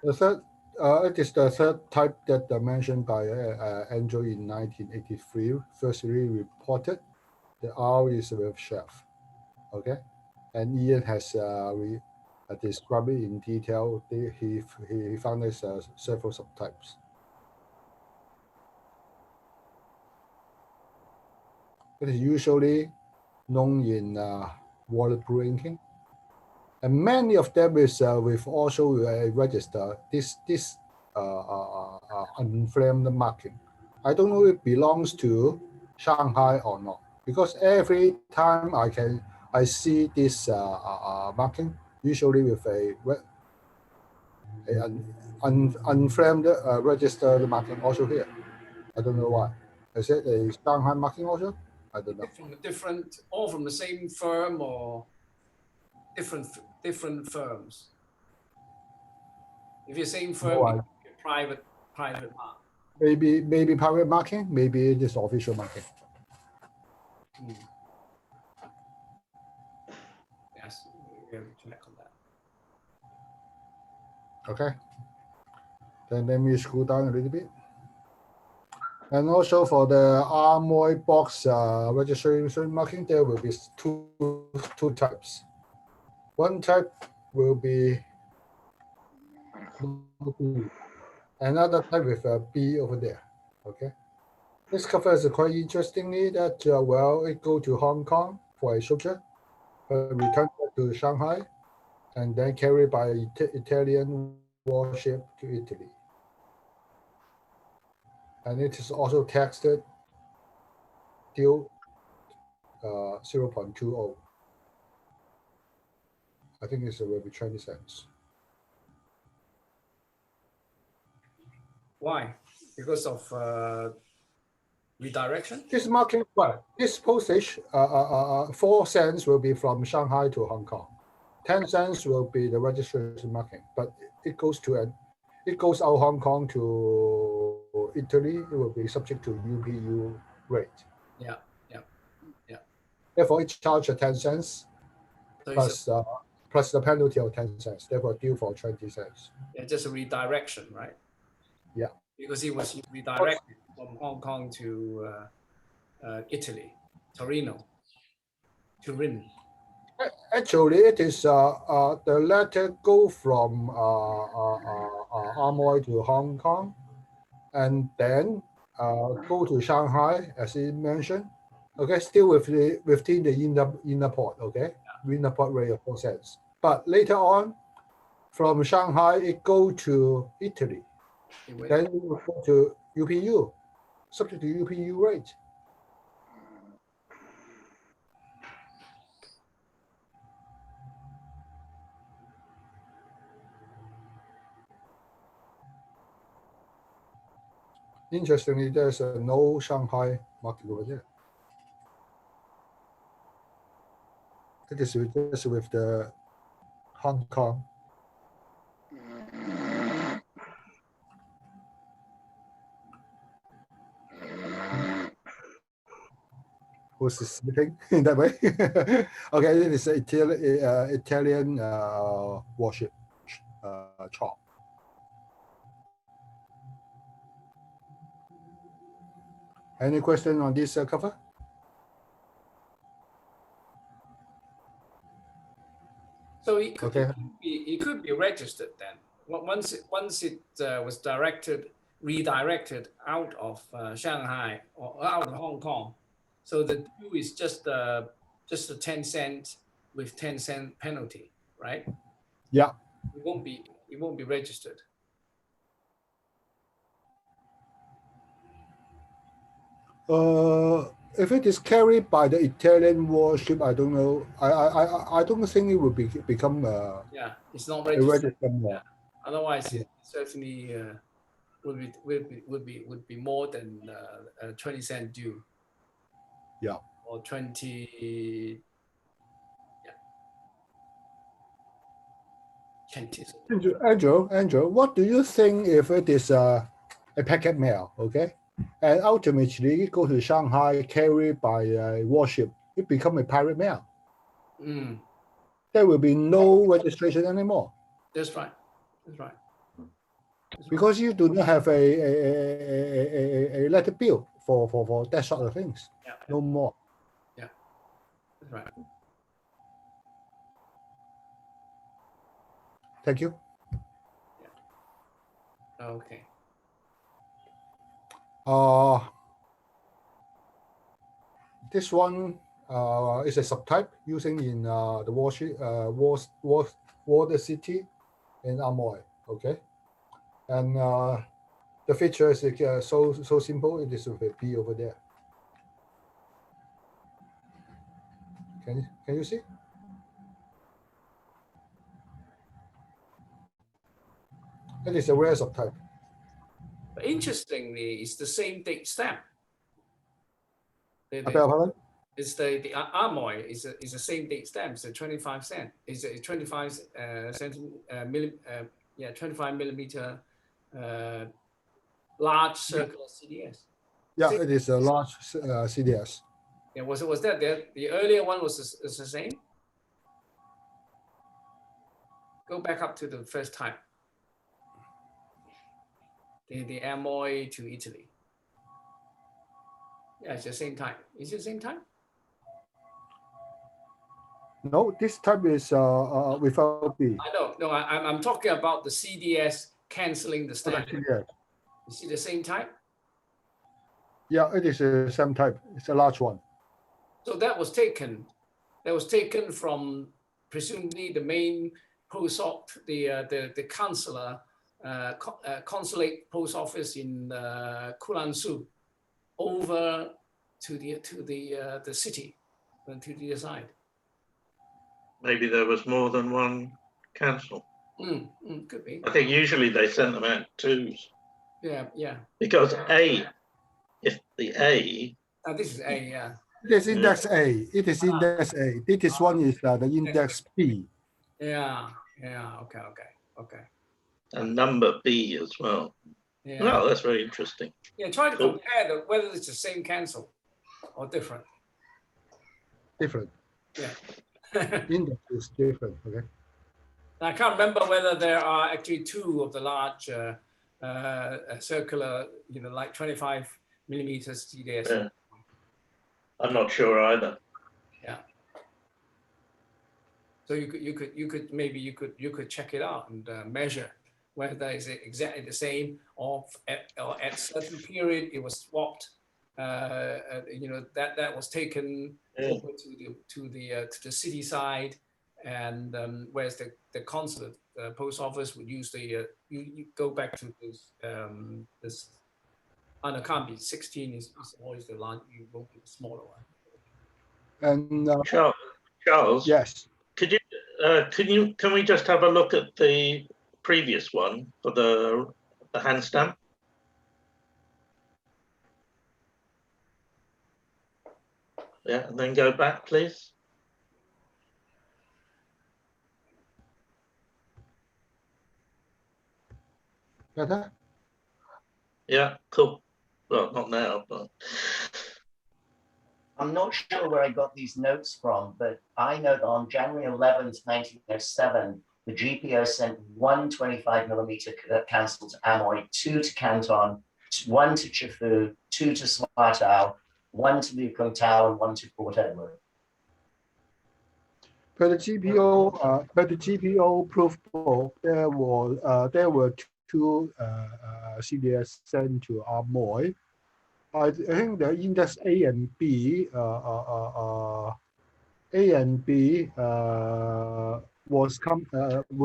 The third, it is the third type that mentioned by Andrew in 1983, firstly reported. The R is with shaft, okay, and Ian has described it in detail. He found there's several subtypes. It is usually known in waterproof inking, and many of them is with also register this unflamed marking. I don't know if it belongs to Shanghai or not, because every time I see this marking, usually with an unflamed registered marking also here. I don't know why. Is it a Shanghai marking also? I don't know. All from the same firm or different firms? If you're same firm, private mark. Maybe private marking, maybe it is official marking. Yes, we have to check on that. Okay. Then let me scroll down a little bit. And also for the Amoy box registration marking, there will be two types. One type will be another type with a B over there. Okay. This cover is quite interestingly that it go to Hong Kong for a soldier, returned to Shanghai, and then carried by Italian warship to Italy. And it is also taxed till 0.20. I think it will be 20 cents. Why? Because of redirection? This marking, this postage, 4 cents will be from Shanghai to Hong Kong. 10 cents will be the registration marking, but it goes out Hong Kong to Italy. It will be subject to UPU rate. Yeah. Therefore, it charges 10 cents plus the penalty of 10 cents. Therefore, due for 20 cents. Yeah, just a redirection, right? Yeah. Because it was redirected from Hong Kong to Italy, Turin. Actually, it is the letter go from Amoy to Hong Kong, and then go to Shanghai, as he mentioned. Okay, still within the inner port. Okay, inner port rate of process. But later on, from Shanghai, it go to Italy. Then it will go to UPU, subject to UPU rate. Interestingly, there's no Shanghai market over there. It is just with the Hong Kong. Who's sleeping in that way? Okay, it is an Italian warship chart. Any question on this cover? So it could, Okay. it could be registered then. Once it was redirected out of Shanghai or out of Hong Kong, so the due is just a 10-cent with 10-cent penalty, right? Yeah. It won't be registered. If it is carried by the Italian warship, I don't know. I don't think it will become Yeah, it's not a registered. registered more. Otherwise, it certainly would be more than 20-cent due. Yeah. Or 20. Yeah. Andrew, what do you think if it is a packet mail, okay? And ultimately it go to Shanghai carried by a warship, it become a pirate mail. There will be no registration anymore. That's right. That's right. Because you do not have a letter bill for that sort of things. Yeah. No more. Yeah. That's right. Thank you. Yeah. Okay. This one is a subtype using in the warship water city in Amoy. Okay, and the feature is so simple. It is with a P over there. Can you see? It is a rare subtype. But interestingly, it's the same date stamp. It's the Amoy is the same date stamp. It's a 25 cent. It's a 25 25 millimeter large circular CDS. Yeah, it is a large CDS. Yeah, was that the earlier one was the same? Go back up to the first type. The Amoy to Italy. Yeah, it's the same type. Is it the same type? No, this type is without B. I know. No, I'm talking about the CDS canceling the stamp. CDS. You see the same type? Yeah, it is the same type. It's a large one. So that was taken from presumably the main post office, the consular consulate post office in Kulansu, over to the city, and to the side. Maybe there was more than one cancel. Could be. I think usually they sent them out twos. Yeah. Because if the A. This is A, yeah. It is index A. It is index A. This one is the index B. Yeah. Okay. And number B as well. Yeah. Well, that's very interesting. Yeah, try to compare whether it's the same cancel or different. Different. Yeah. Index is different. Okay. I can't remember whether there are actually two of the large circular, like 25 millimeters CDS. Yeah. I'm not sure either. Yeah. So you could check it out and measure whether it's exactly the same or at certain period it was swapped. That was taken over to the city side, and whereas the consulate post office would use the you go back to this under can't be 16 is always the line, you won't be the smaller one. And Charles, yes, can we just have a look at the previous one for the Handstamp? Yeah, and then go back, please. better. Yeah, cool. Well, not now, but I'm not sure where I got these notes from, but I know that on January 11th, 1907, the GPO sent 1 25mm cancel to Amoy, 2 to Canton, 1 to Chifu, 2 to Swatow, 1 to Lukung Tau, and 1 to Port Edward. Per the GPO proof book, there were 2 CDS sent to Amoy. I think the index A and B would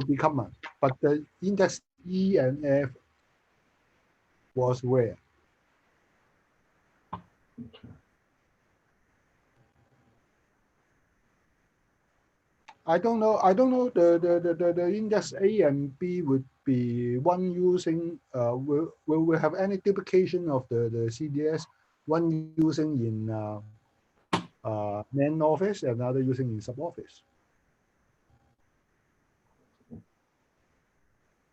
be common, but the index E and F was rare. I don't know. The index A and B would be one using. Will we have any duplication of the CDS? One using in main office, and another using in sub office.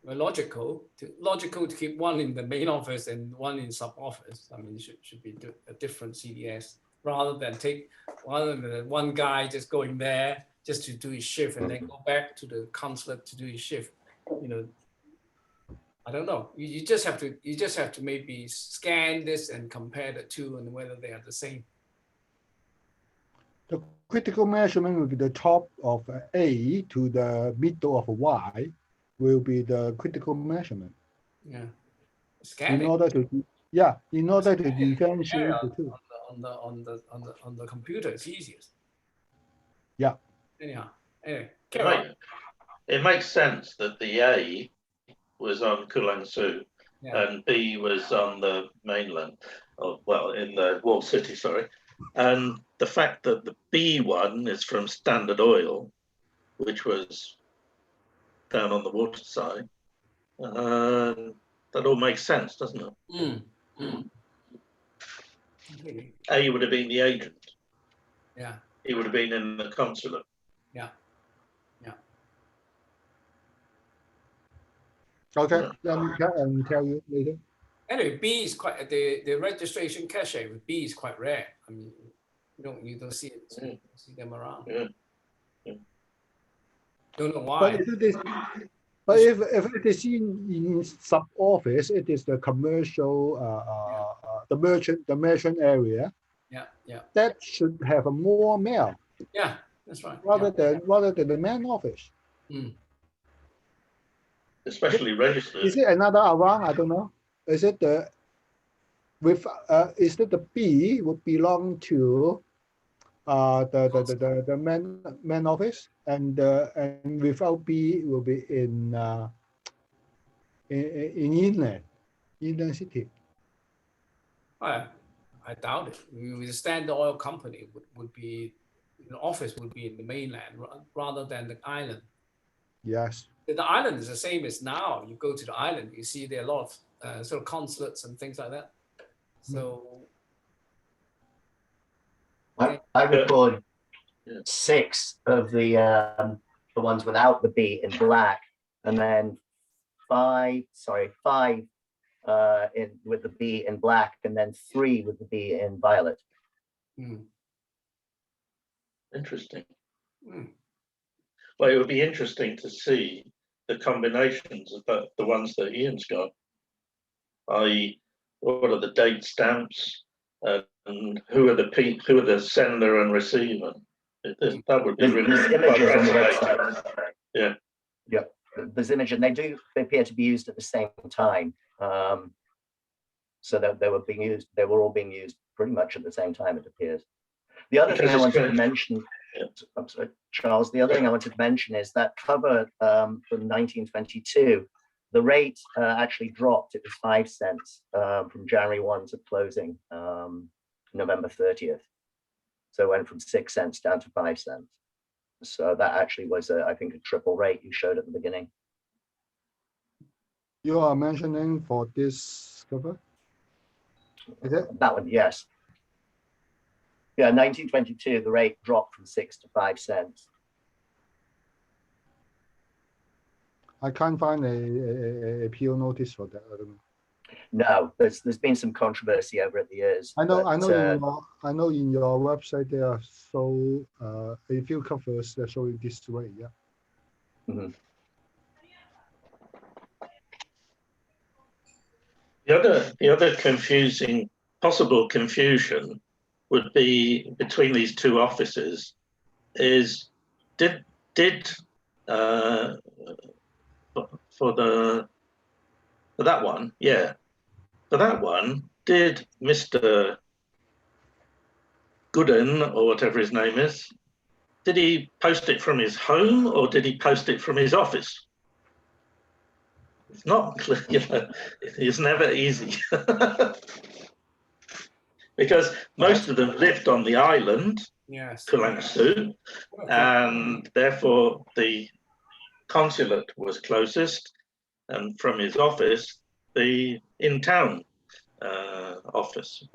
Well, logical to keep one in the main office and one in sub office. I mean, it should be a different CDS rather than one guy just going there just to do his shift and then go back to the consulate to do his shift. I don't know. You just have to maybe scan this and compare the two and whether they are the same. The critical measurement will be the top of A to the middle of Y will be the critical measurement. Yeah. Scanning. In order to differentiate the two. On the computer, it's easiest. Yeah. Anyway, it makes sense that the A was on Kulang-Su and B was on the mainland, in the walled city, sorry. And the fact that the B one is from Standard Oil, which was down on the water side, that all makes sense, doesn't it? A would have been the agent. Yeah. He would have been in the consulate. Yeah. Okay, let me tell you later. Anyway, B is quite the registration cachet with B is quite rare. I mean, you don't see it, see them around. Don't know why. But if it is in sub office, it is the commercial, the merchant area. Yeah. That should have a more mail. Yeah, that's right. Rather than the main office. Especially registered. Is it another around? I don't know. Is it the B would belong to the main office, and without B will be in inland city. I doubt it. With the Standard Oil company would be the office would be in the mainland rather than the island. Yes. The island is the same as now. You go to the island, you see there are a lot of sort of consulates and things like that. So I record 6 of the ones without the B in black, and then 5 with the B in black, and then 3 with the B in violet. Interesting. Well, it would be interesting to see the combinations of the ones that Ian's got, i.e., what are the date stamps, and who are the sender and receiver. That would be really There's images on the website. Yeah. Yep. This image, and they appear to be used at the same time. So that they were all being used pretty much at the same time, it appears. The other thing I wanted to mention, I'm sorry, Charles, the other thing I wanted to mention is that cover from 1922, the rate actually dropped. It was 5 cents from January 1 to closing November 30th. So it went from 6 cents down to 5 cents. So that actually was, I think, a triple rate you showed at the beginning. You are mentioning for this cover? Is it? That one, yes. Yeah, 1922, the rate dropped from 6 to 5 cents. I can't find a appeal notice for that. I don't know. No, there's been some controversy over the years. I know in your website there are a few covers that show it this way. Yeah. Mm-hmm. The other confusing possible confusion would be between these two offices is did for that one, yeah, for that one, did Mr. Gooden, or whatever his name is, did he post it from his home or did he post it from his office? It's not, it's never easy. Because most of them lived on the island, Yes. Kulangsu, and therefore the consulate was closest, and from his office, the in-town post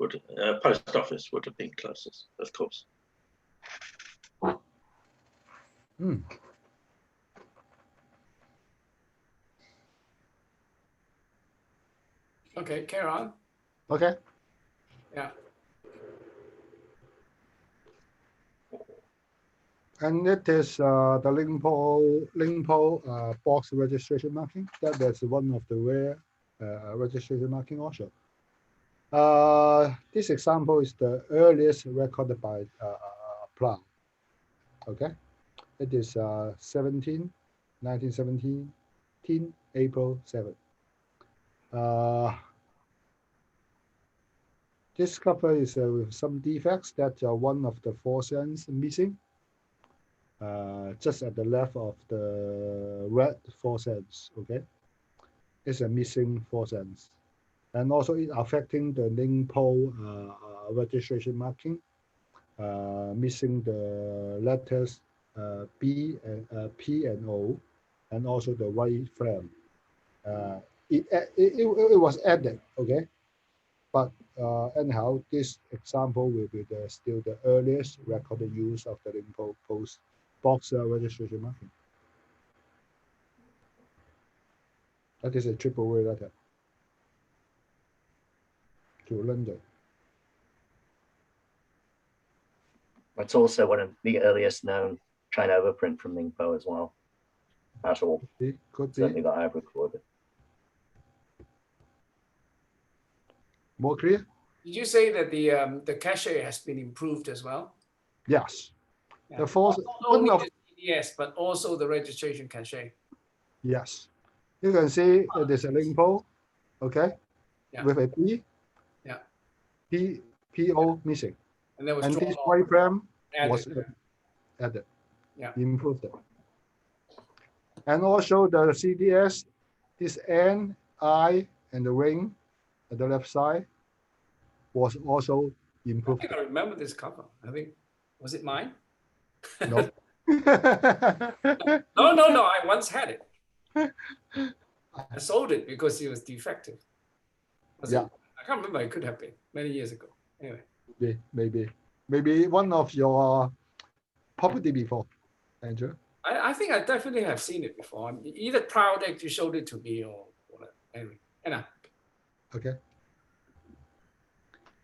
office would have been closest, of course. Okay, carry on. Okay. Yeah. And it is the Lingpo box registration marking. That's one of the rare registration marking also. This example is the earliest recorded by Plough. Okay, it is 1917, April 7. This cover is with some defects that one of the 4 cents missing. Just at the left of the red 4 cents, okay? It's a missing 4 cents. And also it affecting the Ningpo registration marking, missing the letters B and P and O, and also the white frame. It was added, okay? But anyhow, this example will be still the earliest recorded use of the Ningpo post box registration marking. That is a triple way letter to London. It's also one of the earliest known China overprint from Ningpo as well. At all. Could be. Certainly that I've recorded. More clear? Did you say that the cache has been improved as well? Yes. Yeah. The fourth Not one only of the CDS, but also the registration cache. yes. You can see there's a Ningpo, okay, Yeah. with a P. Yeah. PO missing. And that was And drawn this off, white frame was added. added. Yeah. Improved it. And also the CDS, this N, I, and the ring at the left side was also I improved. think I remember this cover. I think, was it mine? No. No, I once had it. I sold it because it was defective. Yeah. I can't remember, it could have been many years ago. Anyway. Maybe one of your property before, Andrew. I think I definitely have seen it before. Either Proud actually showed it to me or whatever. Anyway, Okay.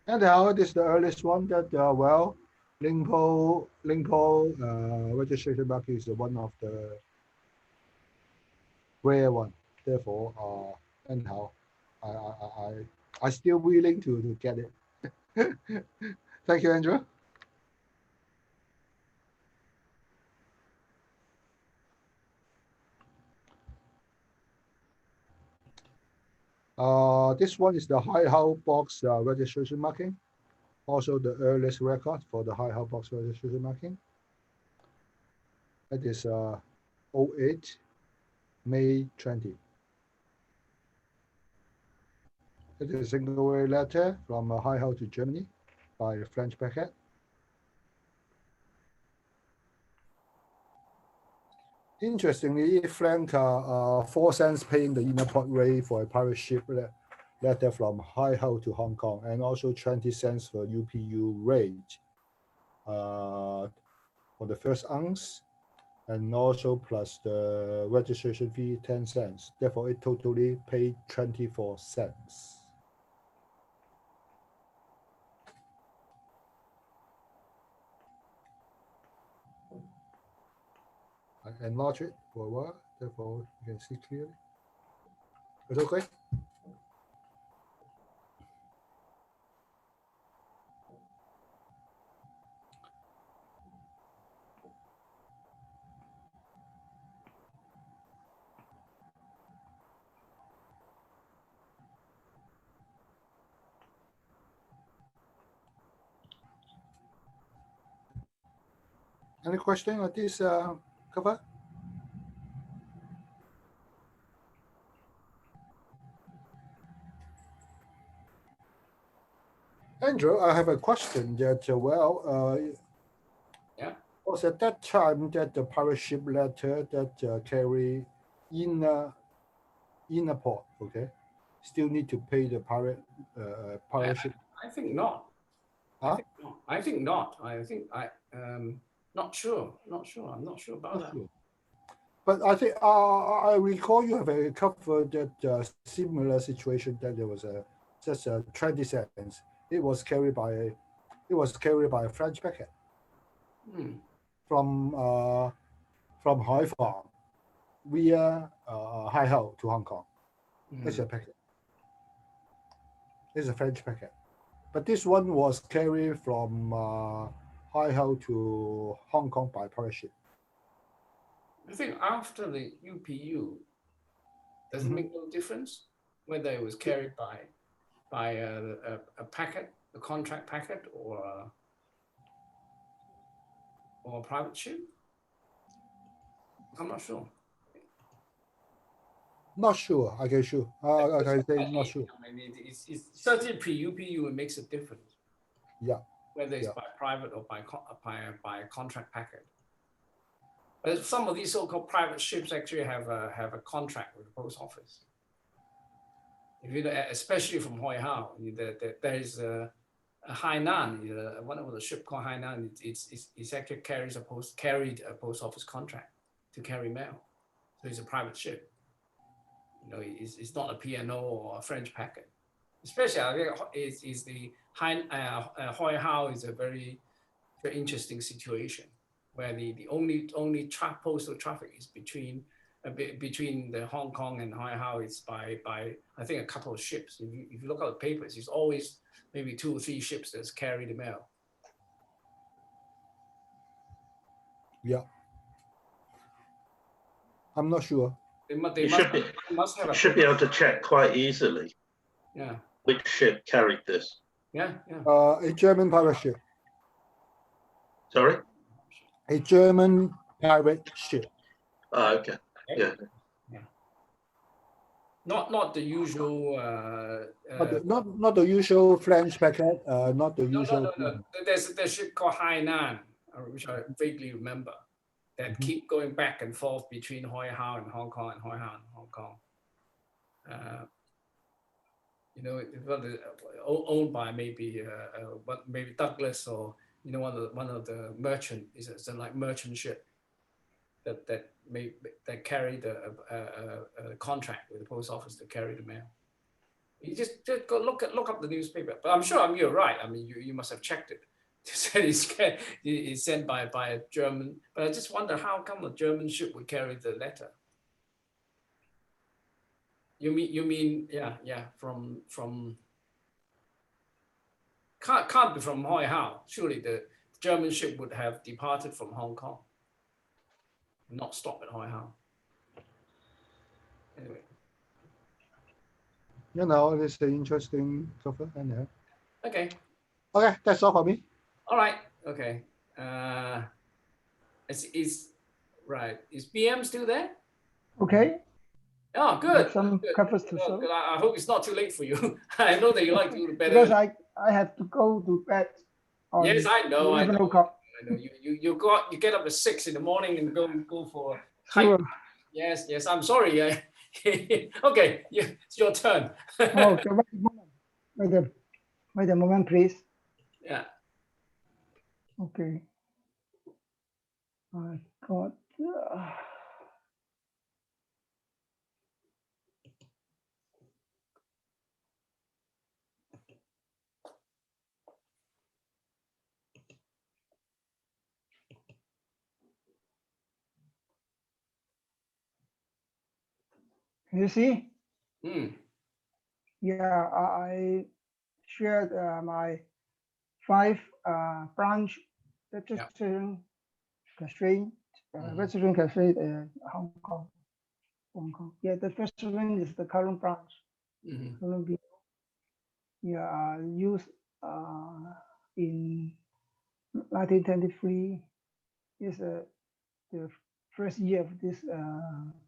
And now this is the earliest one that Lingpo registration mark is one of the rare one. Therefore, anyhow, I still willing to get it. Thank you, Andrew. This one is the Hi-Ho box registration marking. Also the earliest record for the Hi-Ho box registration marking. That is 08 May 20. It is a single letter from Hi-Ho to Germany by a French packet. Interestingly, Frank 4 cents paying the inner port rate for a pirate ship letter from Hi-Ho to Hong Kong, and also 20 cents for UPU rate for the first ounce, and also plus the registration fee 10 cents. Therefore, it totally paid 24 cents. I enlarge it for a while, therefore you can see clearly. It's okay. Any question on this cover? Andrew, I have a question that, Yeah. was at that time that the pirate ship letter that carry inner port, okay, still need to pay the pirate ship? I think not. Huh? I think not. I think not sure. I'm not sure about that. Sure. But I think I recall you have a covered that similar situation that there was just 20 cents. It was carried by a French packet from Haifa via Hai-Ho to Hong Kong. It's a packet. It's a French packet. But this one was carried from Hai-Ho to Hong Kong by pirate ship. I think after the UPU, does it make no difference whether it was carried by a packet, a contract packet, or a private ship? I'm not sure. Not sure. I can sure. I can say not sure. I mean, it's certainly pre-UPU. It makes a difference. Yeah. Whether it's by private or by a contract packet. But some of these so-called private ships actually have a contract with the post office. If you know, especially from Hoi Hao, there is a Hainan, one of the ship called Hainan. It actually carried a post office contract to carry mail, so it's a private ship. You know, it's not a P&O or a French packet. Especially, I think is the Hoi Hao is a very, very interesting situation where the only postal traffic is between the Hong Kong and Hoi Hao. It's by I think a couple of ships. If you look at the papers, it's always maybe 2 or 3 ships that carry the mail. Yeah. I'm not sure. You should be able to check quite easily. Yeah. Which ship carried this? Yeah. A German pirate ship. Sorry? A German pirate ship. Oh, okay. Yeah. Not the usual. Not the usual French packet. Not the usual. No. There's a ship called Hainan, which I vaguely remember, that keep going back and forth between Hoi Hao and Hong Kong and Hoi Hao and Hong Kong. You know, owned by maybe Douglas, or you know, one of the merchant is a like merchant ship that carried a contract with the post office to carry the mail. You just go look up the newspaper. But I'm sure you're right. I mean, you must have checked it. It's sent by a German. But I just wonder how come a German ship would carry the letter. You mean yeah from can't be from Hoi Hao. Surely the German ship would have departed from Hong Kong, not stop at Hoi Hao. Anyway. You know, it's an interesting cover. Anyhow. Okay. Okay, that's all for me. All right. Okay. Is right. Is BM still there? Okay. Oh, I good. have some Good. covers to Well, show. good. I hope it's not too late for you. I know that you like to do better. Because I have to go to bed on Yes, I know. 11 I know. o'clock. I know. You get up at 6 in the morning and go for Sure. hike. Yes, yes. I'm sorry. Okay, yeah, it's your turn. Oh, okay, wait a moment. Wait a moment, please. Yeah. Okay. I got. Can you see? Mm. Yeah, I shared my 5 branch registration constraint, registration constraint Hong Kong. Yeah, the first one is the current branch. Current yeah, used in 1923 is the first year of this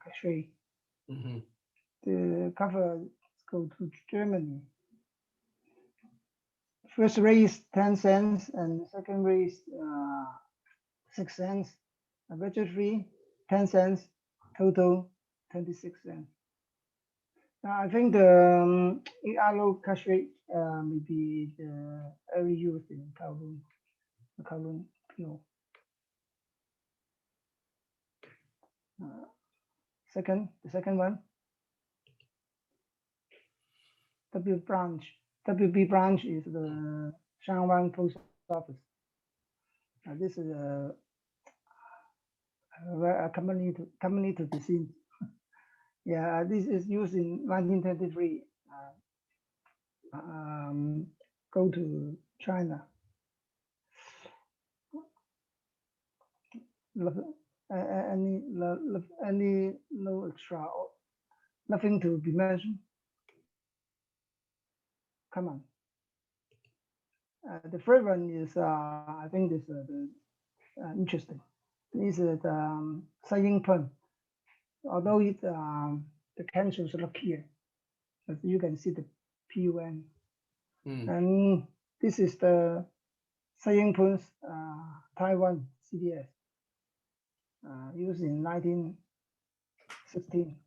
constraint. The cover go to Germany. First raise 10 cents and second raise 6 cents. Registry 10 cents, total 26 cents. I think the ERO cash rate may be the area used in Kowloon PO. The second one, WB branch is the Shangwang Post Office. This is a company to be seen. Yeah, this is used in 1923. Go to China. Any no extra, nothing to be mentioned. Come on. The third one is I think this interesting. This is the saying pun. Although it the cancels look here, but you can see the PUN. And this is the saying puns Taiwan CDS used in 1916.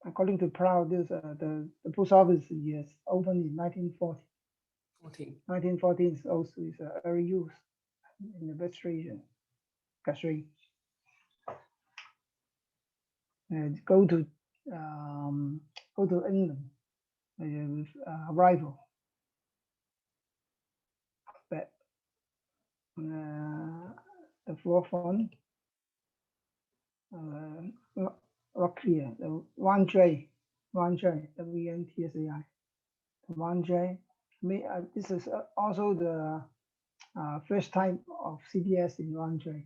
According to Proud, the post office is opened in 1940. 1914 also is early use in the registration. Cash-rate. Go to England with arrival. But the fourth one, not clear. The 1J, WNTSAI. The 1J. This is also the first type of CDS in 1J.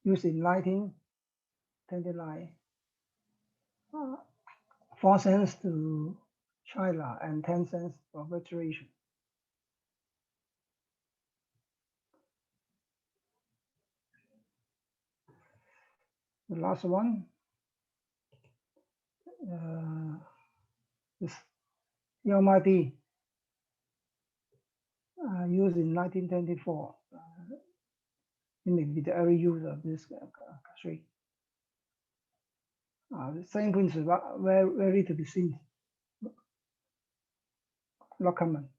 Used in 1929. 4 cents to China and 10 cents for registration. The last one is UMIB used in 1924. It may be the early use of this country. The same principle, very to be seen. Not common.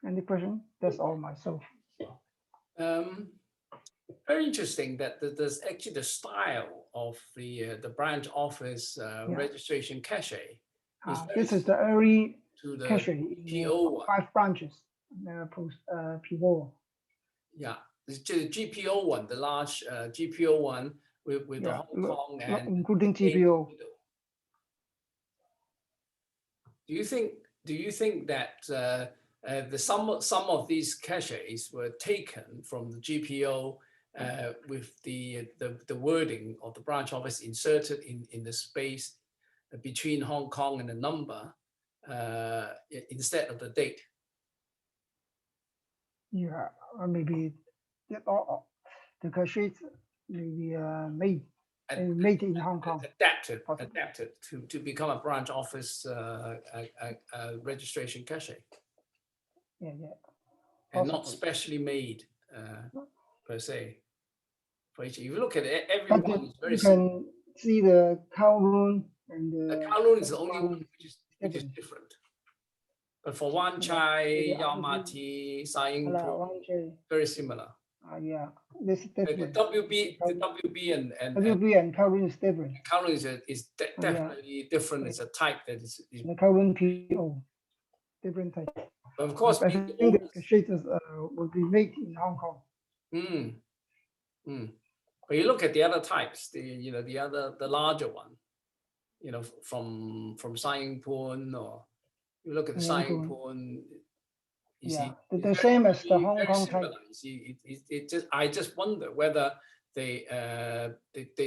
Any question? That's all myself. Very interesting that there's actually the style of the branch office registration cachet. This is the early to the cachet. GPO one. 5 branches. Post PO. Yeah, the GPO one, the large GPO one with the Hong Kong and including GPO. Do you think that some of these caches were taken from the GPO with the wording of the branch office inserted in the space between Hong Kong and the number instead of the date. Yeah, or maybe the cache maybe made in Hong Kong. Adapted to become a branch office registration cache. Yeah, yeah. And not Possibly. specially made per se. For each, if you look at it, every But one is very you similar. can see the Kowloon and The the Kowloon is the only one which is different. different. But for Wan Chai, Yeah, Yamati, Saing, very similar. yeah, this is The different. WB and WB and Kowloon is different. Kowloon is definitely different. It's a type that is The Kowloon PO, different type. of course. I think the caches will be made in Hong Kong. But you look at the other types, the larger one, from Saing Pun, or you look at the Saing Pun. You Yeah, see, the same as the Hong Kong similar. type. You see, I just wonder whether they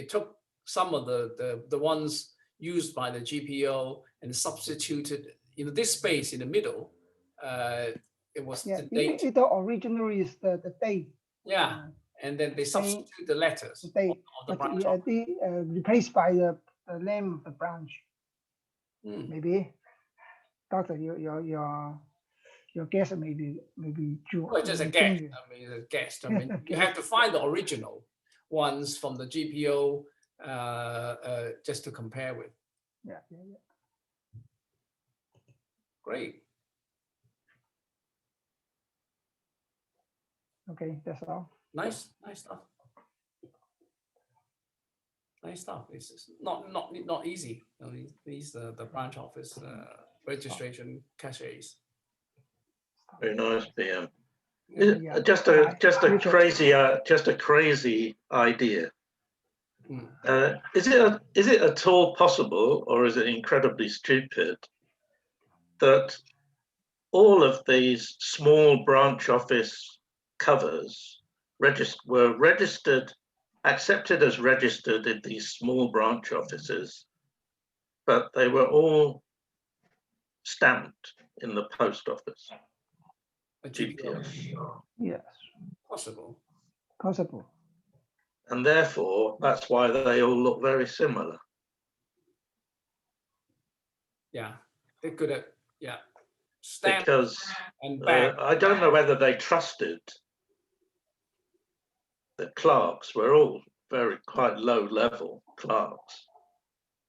took some of the ones used by the GPO and substituted, this space in the middle. It was Yeah, the date. it originally is the date. Yeah, and then they substitute the letters The date, of the but branch. replaced by the name of the branch. Maybe. Doctor, your guess maybe Well, it's just a guess. I mean, a guess. I mean, you have to find the original ones from the GPO just to compare with. Yeah. Great. Okay, that's all. Nice stuff. Nice stuff. It's not easy. These the branch office registration caches. Very nice, PM. Yeah. Just a crazy idea. Is it at all possible, or is it incredibly stupid, that all of these small branch office covers were accepted as registered in these small branch offices, but they were all stamped in the post office? A GPO. Yes. Possible. And therefore, that's why they all look very similar. Yeah, they could have. Yeah, stamped because and back. I don't know whether they trusted. The clerks were all quite low level clerks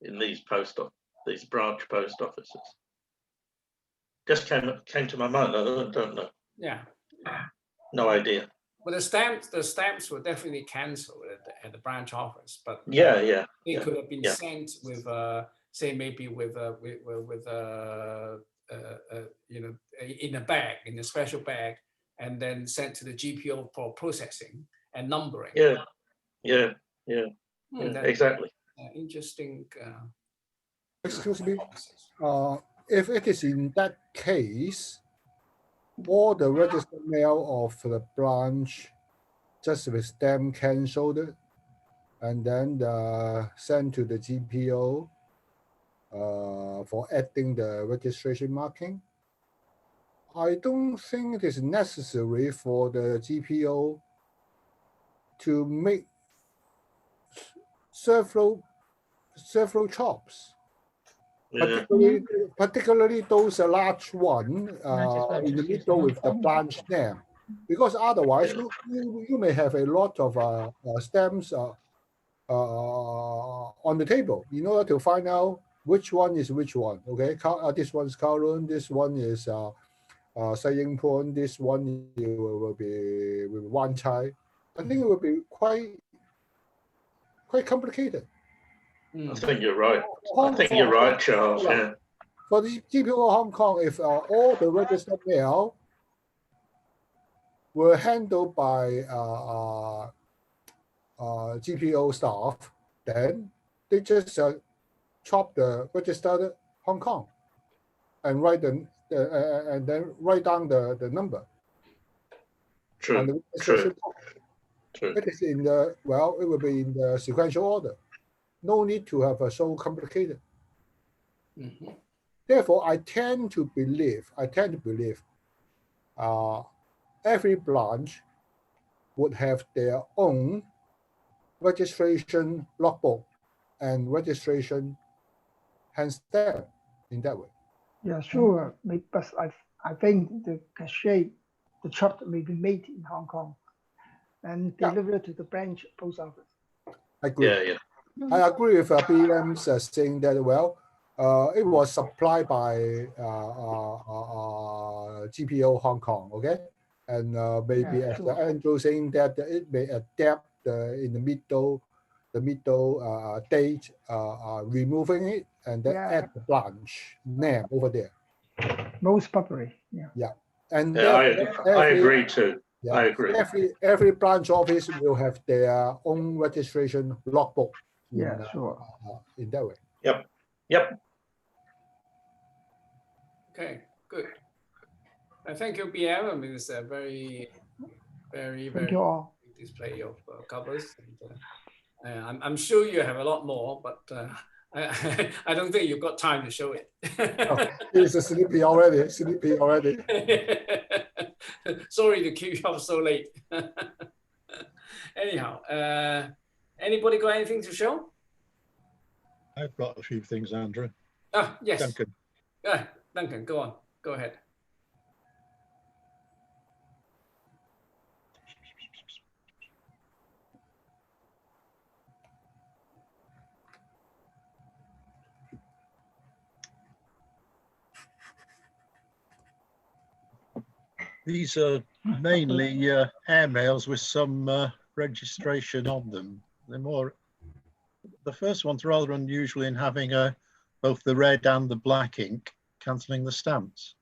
in these branch post offices. Just came to my mind. I don't know. Yeah. No idea. Well, the stamps were definitely cancelled at the branch office, but they could have been sent with say maybe with in a bag, in a special bag, and then sent to the GPO for processing and numbering. Exactly. Interesting. Excuse me. If it is in that case, all the registered mail of the branch just with stamp cancelled, and then sent to the GPO for adding the registration marking. I don't think it is necessary for the GPO to make several chops. Yeah. Particularly those large one in the middle with the branch name, because otherwise you may have a lot of stamps on the table in order to find out which one is which one. Okay, this one's Kowloon, this one is Saying Pun, this one will be with Wan Chai. I think it will be quite complicated. I think you're right. Charles. Yeah. For the GPO Hong Kong, if all the registered mail were handled by GPO staff, then they just chop the registered Hong Kong and write the and then write down the number. True. And the True. registration book. True. It is in the, well, it will be in the sequential order. No need to have a so complicated. Mhm. Therefore, I tend to believe every branch would have their own registration logbook and registration handstamp in that way. Yeah, sure. But I think the cachet, the chapter may be made in Hong Kong and Yeah. delivered to the branch post office. I agree. Yeah. I agree with BM's saying that, well, it was supplied by GPO Hong Kong, okay? And maybe Yeah, as sure. Andrew saying that it may adapt in the middle date, removing it and then Yeah. add the branch name over there. Most probably, yeah. Yeah, and Yeah, I every, agree too. yeah, I agree. every branch office will have their own registration logbook Yeah, sure. in that way. Yep. Okay, good. Thank you, BM. I mean, it's a very Thank you all. display of covers. And, I'm sure you have a lot more, but I don't think you've got time to show it. Oh, he's sleepy already. Sorry to keep you up so late. Anyhow, anybody got anything to show? I've got a few things, Andrew. Ah, yes. Duncan. Duncan, go on. Go ahead. These are mainly airmails with some registration on them. The first one's rather unusual in having both the red and the black ink cancelling the stamps.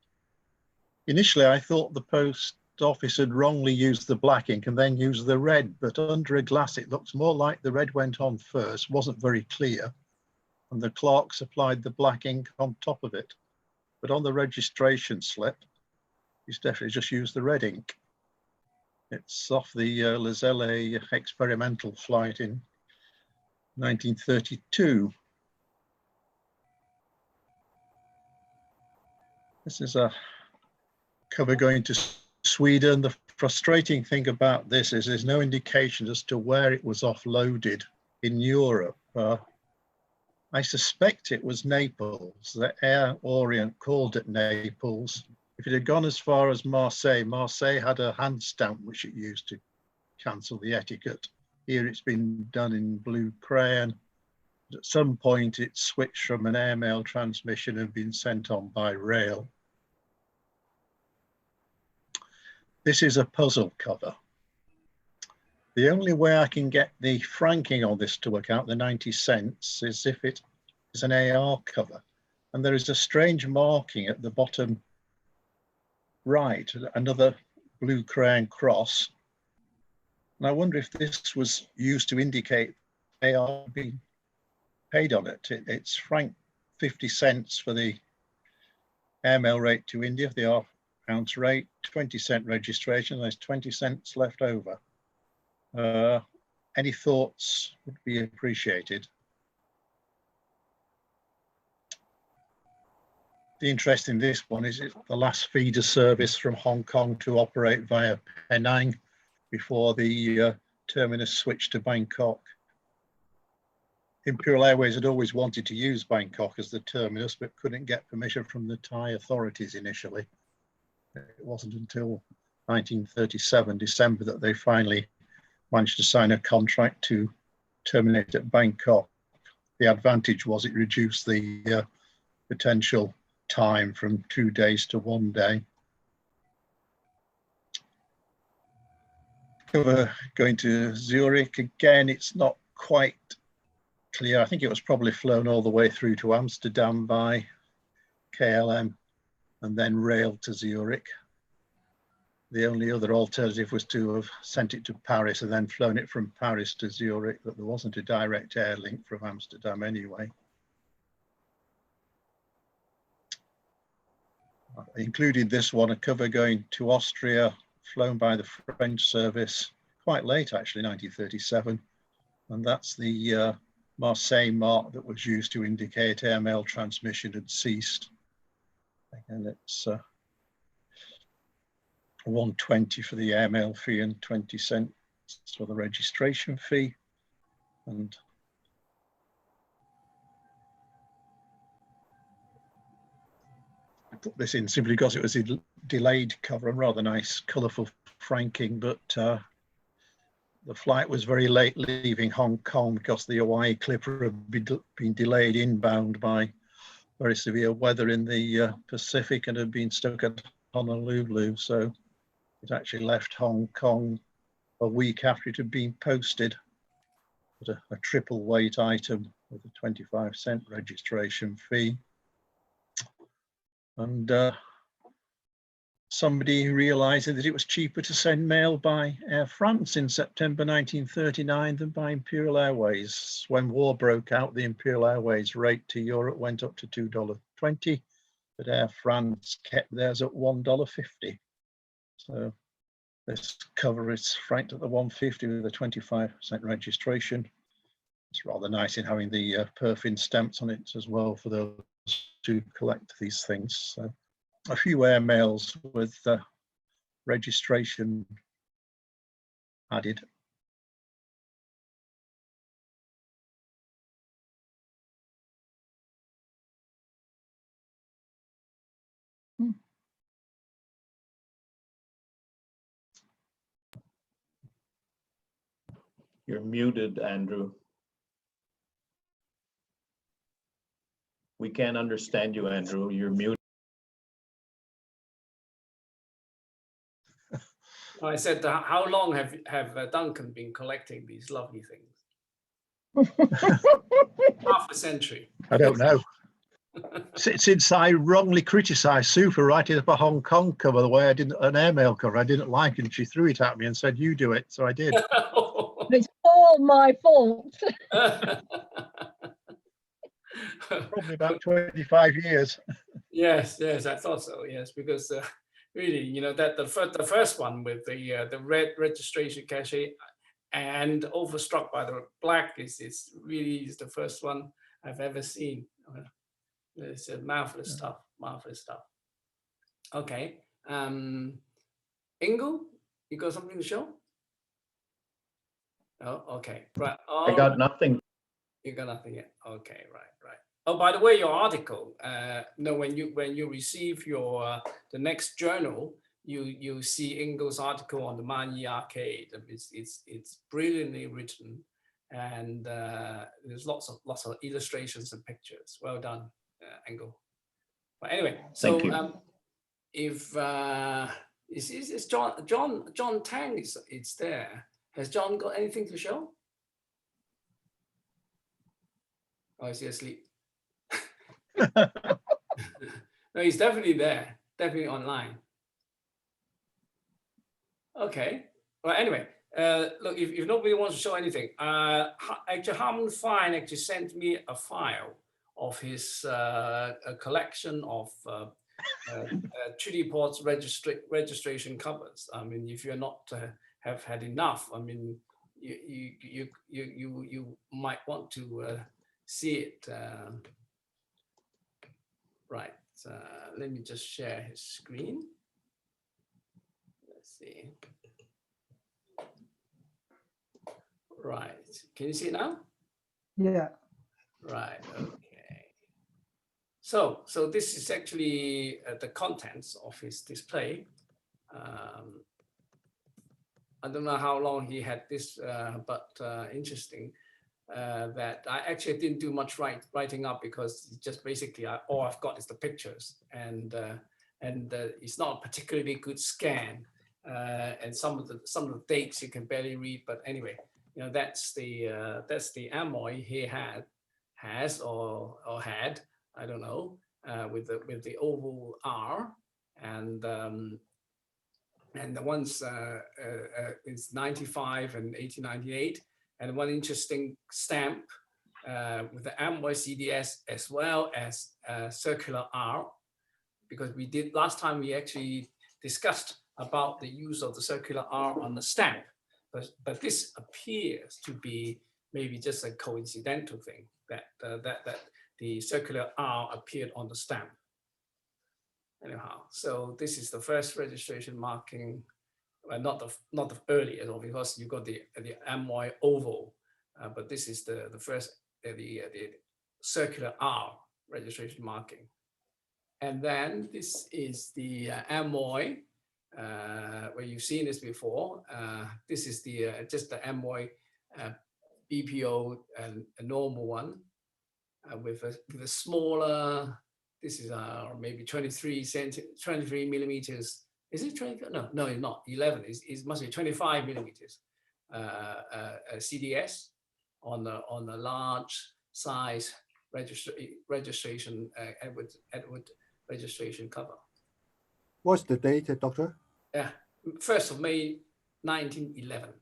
Initially, I thought the post office had wrongly used the black ink and then used the red, but under a glass, it looks more like the red went on first, wasn't very clear, and the clerks applied the black ink on top of it. But on the registration slip, he's definitely just used the red ink. It's off the Lazelle experimental flight in 1932. This is a cover going to Sweden. The frustrating thing about this is there's no indication as to where it was offloaded in Europe. I suspect it was Naples. The Air Orient called it Naples. If it had gone as far as Marseille, Marseille had a hand stamp which it used to cancel the etiquette. Here it's been done in blue crayon. At some point it switched from an airmail transmission and been sent on by rail. This is a puzzle cover. The only way I can get the franking on this to work out, the 90 cents, is if it is an AR cover. And there is a strange marking at the bottom right, another blue crayon cross. And I wonder if this was used to indicate AR being paid on it. It's frank 50 cents for the airmail rate to India, the ounce rate, 20-cent registration, there's 20 cents left over. Any thoughts would be appreciated. The interest in this one is it's the last feeder service from Hong Kong to operate via Penang before the terminus switched to Bangkok. Imperial Airways had always wanted to use Bangkok as the terminus, but couldn't get permission from the Thai authorities initially. It wasn't until 1937, December, that they finally managed to sign a contract to terminate at Bangkok. The advantage was it reduced the potential time from 2 days to 1 day. Cover going to Zurich, again, it's not quite clear. I think it was probably flown all the way through to Amsterdam by KLM and then rail to Zurich. The only other alternative was to have sent it to Paris and then flown it from Paris to Zurich, but there wasn't a direct air link from Amsterdam anyway. including this one, a cover going to Austria, flown by the French service quite late, actually, 1937. And that's the Marseille mark that was used to indicate airmail transmission had ceased. Again, it's 120 for the airmail fee and 20 cents for the registration fee. And I put this in simply because it was a delayed cover and rather nice, colourful franking, but the flight was very late leaving Hong Kong because the Hawaii Clipper had been delayed inbound by very severe weather in the Pacific and had been stuck at Honolulu. So it actually left Hong Kong a week after it had been posted. But a triple weight item with a 25-cent registration fee. And somebody realizing that it was cheaper to send mail by Air France in September 1939 than by Imperial Airways. When war broke out, the Imperial Airways rate to Europe went up to $2.20, but Air France kept theirs at $1.50. So this cover is franked at the $1.50 with a 25-cent registration. It's rather nice in having the perfin stamps on it as well for those who collect these things. So a few airmails with registration added. You're muted, Andrew. We can't understand you, Andrew. You're muted. I said, how long have Duncan been collecting these lovely things? Half a century. I don't know. Since I wrongly criticised Sue for writing up a Hong Kong cover the way I didn't, an airmail cover I didn't like, and she threw it at me and said, "You do it." So I did. It's all my fault. Probably about 25 years. Yes, I thought so. Yes, because really, you know, that the first one with the red registration cachet and overstruck by the black is really the first one I've ever seen. It's a marvelous stuff. Marvelous stuff. Okay, Ingo, you got something to show? Oh, okay, right. Oh, I got nothing. You got nothing yet. Okay, right. Oh, by the way, your article. No, when you receive your the next journal, you see Ingo's article on the Manyi Arcade. It's brilliantly written, and there's lots of illustrations and pictures. Well done, Ingo. But anyway, so Thank you. if is John Tang is there? Has John got anything to show? Oh, is he asleep? No, he's definitely there, definitely online. Okay. Well, anyway, look, if nobody wants to show anything, actually, Harmon Fine actually sent me a file of his a collection of treaty ports registration covers. I mean, if you're not have had enough, I mean, you might want to see it. Right. Let me just share his screen. Let's see. Right. Can you see it now? Yeah. Right. Okay. So this is actually the contents of his display. I don't know how long he had this, but interesting. That I actually didn't do much writing up because just basically all I've got is the pictures, and it's not a particularly good scan, and some of the dates you can barely read. But anyway, you know, that's the Amoy he has or had, I don't know, with the oval R, and the ones is 95 and 1898. And one interesting stamp with the Amoy CDS as well as circular R. because we did last time we actually discussed about the use of the circular R on the stamp, but this appears to be maybe just a coincidental thing that that the circular R appeared on the stamp. Anyhow, so this is the first registration marking, well, not the earliest, because you got the MY oval, but this is the first the circular R registration marking. And then this is the MY, where you've seen this before. This is the just the MY BPO, a normal one, with a smaller. This is maybe 23 millimeters. Is it 20? No, it's not. 11. It must be 25 millimeters. CDS on the large size registration Edward registration cover. What's the date, Doctor? Yeah, 1st of May, 1911.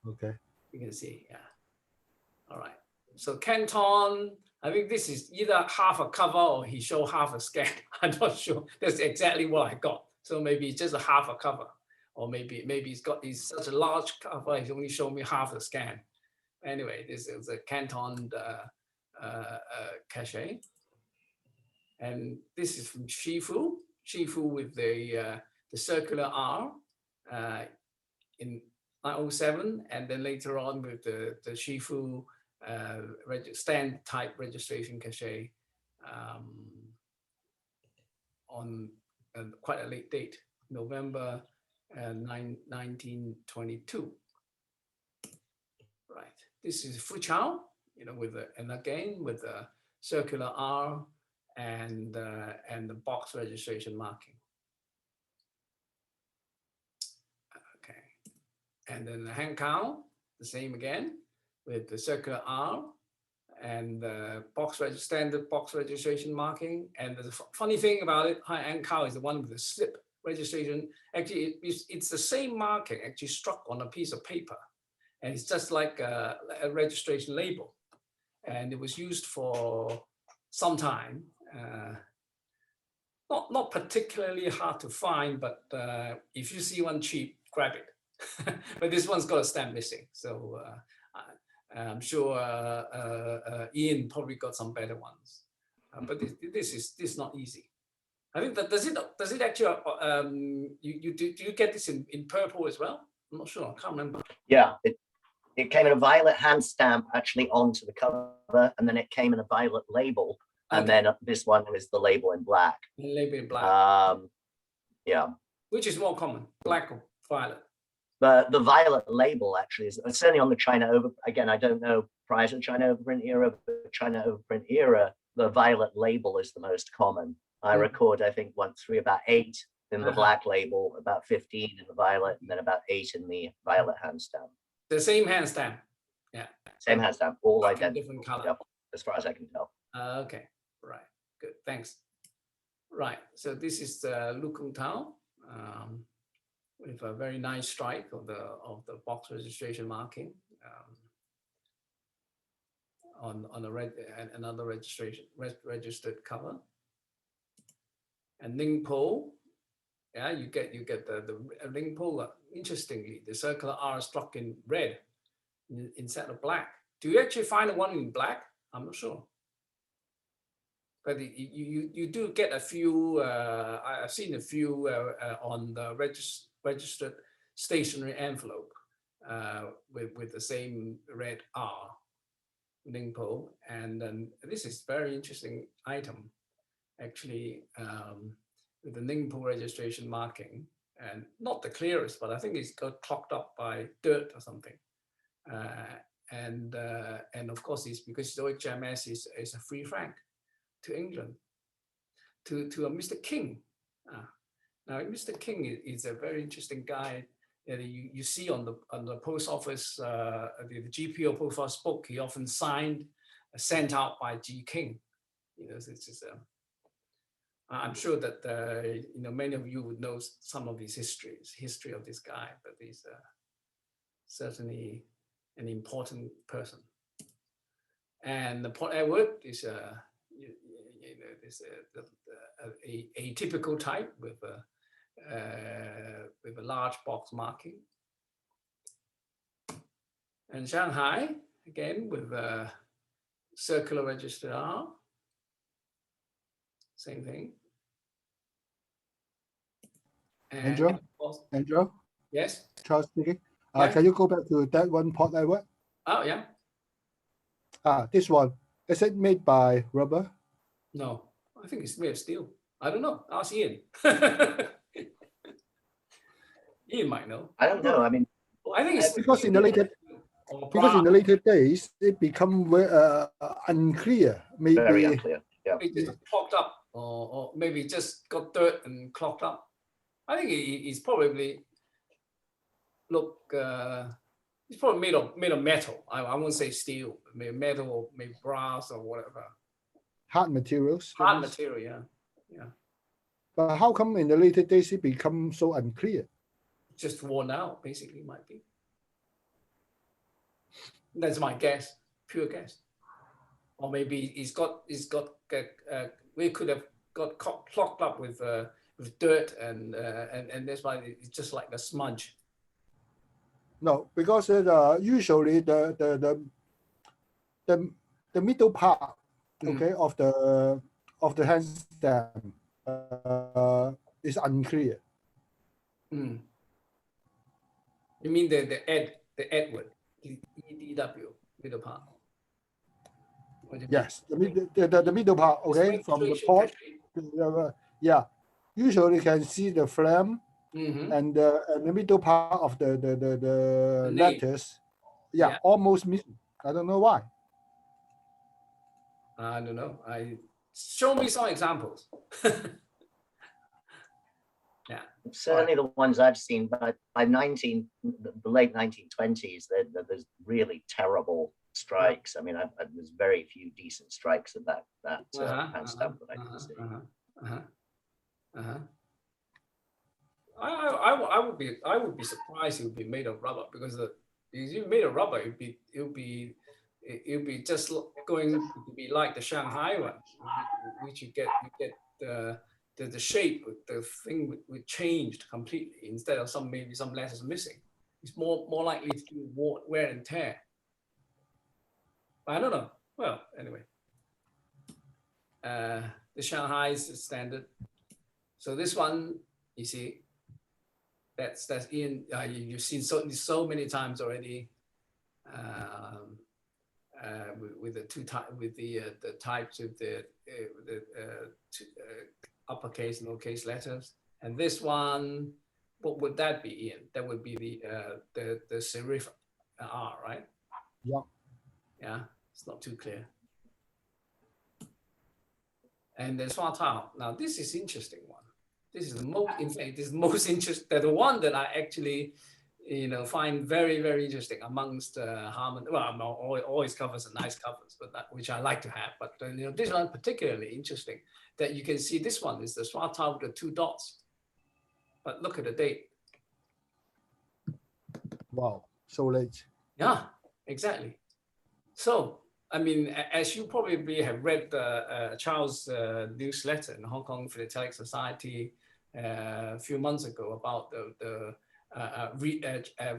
Okay. You can see, yeah. All right. So Canton, I think this is either half a cover or he showed half a scan. I'm not sure. That's exactly what I got. So maybe it's just a half a cover, or maybe he's such a large cover, he's only showing me half the scan. Anyway, this is a Canton cachet. And this is from Shifu with the circular R in 1907, and then later on with the Shifu stand type registration cachet on quite a late date, November 1922. Right. This is Fuchao, with the circular R and the box registration marking. Okay. And then the Hankow, the same again, with the circular R and the standard box registration marking. And the funny thing about it, Hankow is the one with the slip registration. Actually, it's the same marking actually struck on a piece of paper. And it's just like a registration label. And it was used for some time. Not particularly hard to find, but if you see one cheap, grab it. But this one's got a stamp missing. So I'm sure Ian probably got some better ones. But this is not easy. I think that does it actually do you get this in purple as well? I'm not sure. I can't remember. Yeah, it came in a violet hand stamp actually onto the cover, and then it came in a violet label, and then this one is the label in black. Label in black. Yeah. Which is more common, black or violet? The violet label actually is certainly on the China over. Again, I don't know prior to the China overprint era, but China overprint era, the violet label is the most common. I record, I think, about 8 in the black label, about 15 in the violet, and then about 8 in the violet hand stamp. The same hand stamp. Yeah. Same hand stamp, all identical. Different color. Yep, as far as I can tell. Okay. Right. Good. Thanks. Right. So this is the Lukung Tao with a very nice stripe of the box registration marking on another registered cover. And Ningpo, yeah, you get the Ningpo. Interestingly, the circular R struck in red instead of black. Do you actually find the one in black? I'm not sure. But you do get a few. I've seen a few on the registered stationery envelope with the same red R, Ningpo, and then this is very interesting item, actually, with the Ningpo registration marking, and not the clearest, but I think it's got clogged up by dirt or something, and of course it's because the HMS is a free franc to England, to a Mr. King. Now, Mr. King is a very interesting guy. You see on the post office, the GPO post office book, he often sent out by G. King. It's just, I'm sure that many of you would know some of his history of this guy, but he's certainly an important person. And Port Edward is a typical type with a large box marking. And Shanghai, again, with a circular registered R. Same thing. And Andrew? Andrew? Yes? Charles speaking. Yeah. Can you go back to that one pot network? Oh, yeah. This one. Is it made by rubber? No, I think it's made of steel. I don't know. Ask Ian. Ian might know. I don't know. I mean, I think it's Because in the later days, it become unclear. Maybe very unclear. Yeah. it just clogged up, or maybe just got dirt and clogged up. I think it's probably it's probably made of metal. I won't say steel, maybe metal or maybe brass or whatever. hard materials. Hard material, yeah, yeah. But how come in the later days it become so unclear? Just worn out, basically, might be. That's my guess, pure guess. Or maybe we could have got clogged up with dirt, and that's why it's just like a smudge. No, because usually the middle part, okay, of the handstamp is unclear. Mm. You mean the Edward, EDW, middle part? Yes, the middle part, okay, from the pot. Yeah, usually you can see the flame. Mm-hmm. And the middle part of the letters, yeah, almost missing. I don't know why. I don't know. Show me some examples. Yeah, certainly the ones I've seen. But by the late 1920s, there's really terrible strikes. I mean, there's very few decent strikes of that handstamp that I can see. I would be surprised it would be made of rubber, because if you made of rubber, it would be just going to be like the Shanghai one, which you get the shape, the thing would changed completely. Instead of maybe some letters missing, it's more likely to do wear and tear. I don't know. Well, anyway, the Shanghai is the standard. So this one, you see, that's in you've seen so many times already, with the types of the uppercase and lowercase letters. And this one, what would that be, Ian? That would be the serif R, right? Yeah. Yeah, it's not too clear. And the Philatelic. Now this is interesting one. This is the most, in fact, this is most interesting. The one that I actually, find very, very interesting amongst Harman. Well, always covers are nice covers, but which I like to have. But this one particularly interesting. That you can see this one is the Philatelic with the 2 dots. But look at the date. Wow, so late. Yeah, exactly. So, I mean, as you probably have read Charles' newsletter in the Hong Kong Philatelic Society a few months ago about the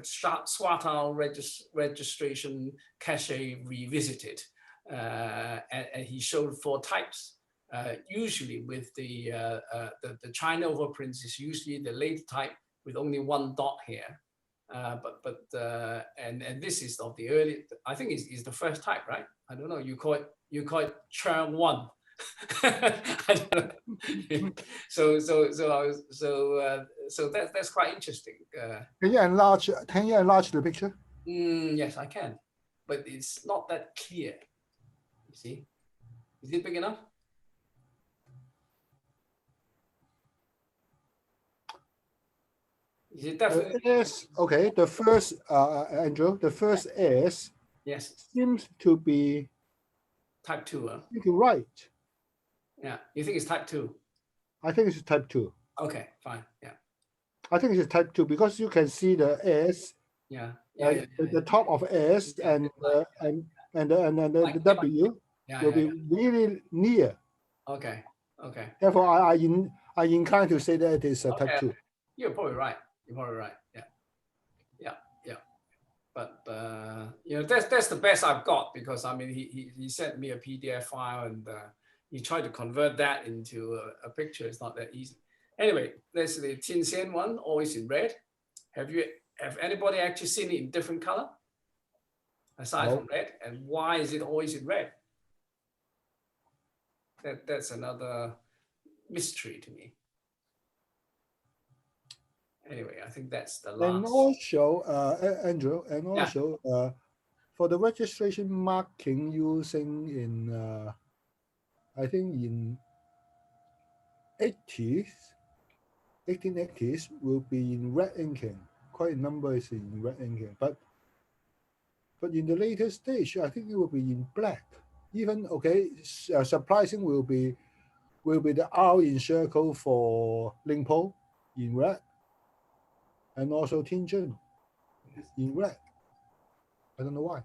Swatile registration cache revisited, and he showed 4 types. Usually with the China overprints is usually the late type with only 1 dot here. And this is of the early. I think is the first type, right? I don't know. You call it Churn 1. I don't know. So that's quite interesting. Can you enlarge the picture? Yes, I can, but it's not that clear. You see, is it big enough? Is it definitely? Yes. Okay. The first, Andrew, the first S. Yes. Seems to be type 2. I think you're right. Yeah, you think it's type 2? I think it's type 2. Okay, fine. Yeah. I think it's type 2 because you can see the S. Yeah. The top of S and the W will be really near. Okay. Okay. Therefore, I incline to say that it is a type Okay. 2. You're probably right. You're probably right. Yeah. Yeah. Yeah. But you know, that's the best I've got, because I mean he sent me a PDF file, and he tried to convert that into a picture. It's not that easy. Anyway, there's the Tianxian one, always in red. Have anybody actually seen it in different color aside No. from red? And why is it always in red? That's another mystery to me. Anyway, I think that's the last. And also, Andrew, and Yeah. also for the registration marking using in, I think in 1880s will be in red inking. Quite a number is in red inking, but in the later stage, I think it will be in black. Even okay, surprising will be the R in circle for Lingpo in red, and also Tianjin in red. I don't know why.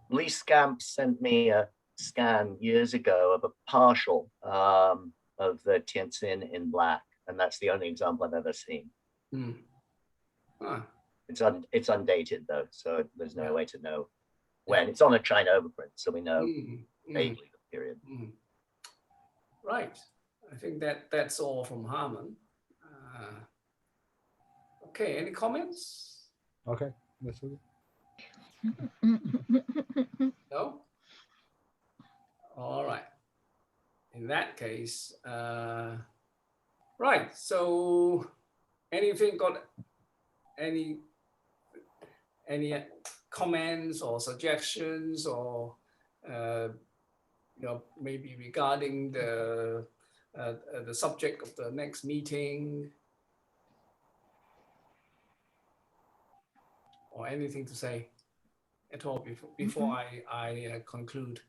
Lee Scamp sent me a scan years ago of a partial of the Tianjin in black, and that's the only example I've ever seen. Hmm. Huh. It's undated though, so there's no Yeah. way to know when. It's on a China overprint, so we know Mm. vaguely the period. Right. I think that's all from Harmon. Okay, any comments? Okay, that's okay. No? All right. In that case, right. So anything got any comments or suggestions, or you know, maybe regarding the subject of the next meeting, or anything to say at all before I conclude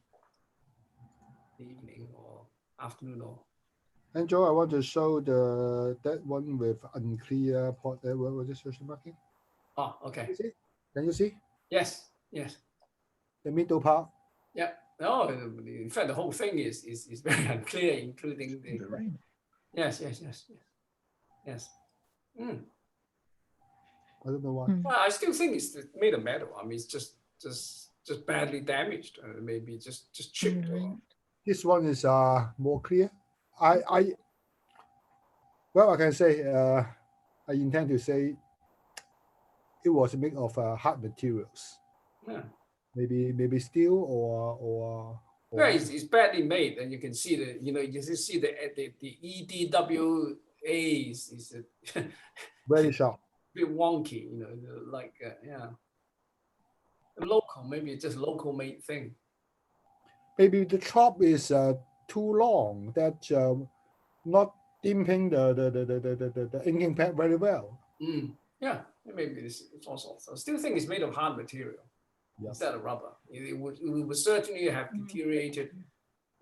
the evening or afternoon? Or And Joe, I want to show that one with unclear port registration marking. oh, okay. Can you see? Yes, yes. The middle part. Yeah. No, in fact, the whole thing is very unclear, including the. Yes. Yes. Mm. I don't know why. Well, I still think it's made of metal. I mean, it's just badly damaged. Maybe just chipped. Or... This one is more clear. I can say I intend to say it was made of hard materials. Yeah. Maybe steel or Yeah, it's badly made, and you can see you just see the EDWA is very sharp. bit wonky, like yeah. Local, maybe it's just local made thing. Maybe the chop is too long, that not dipping the inking pad very well. Yeah, maybe it's also. I still think it's made of hard material instead of rubber. It would certainly have deteriorated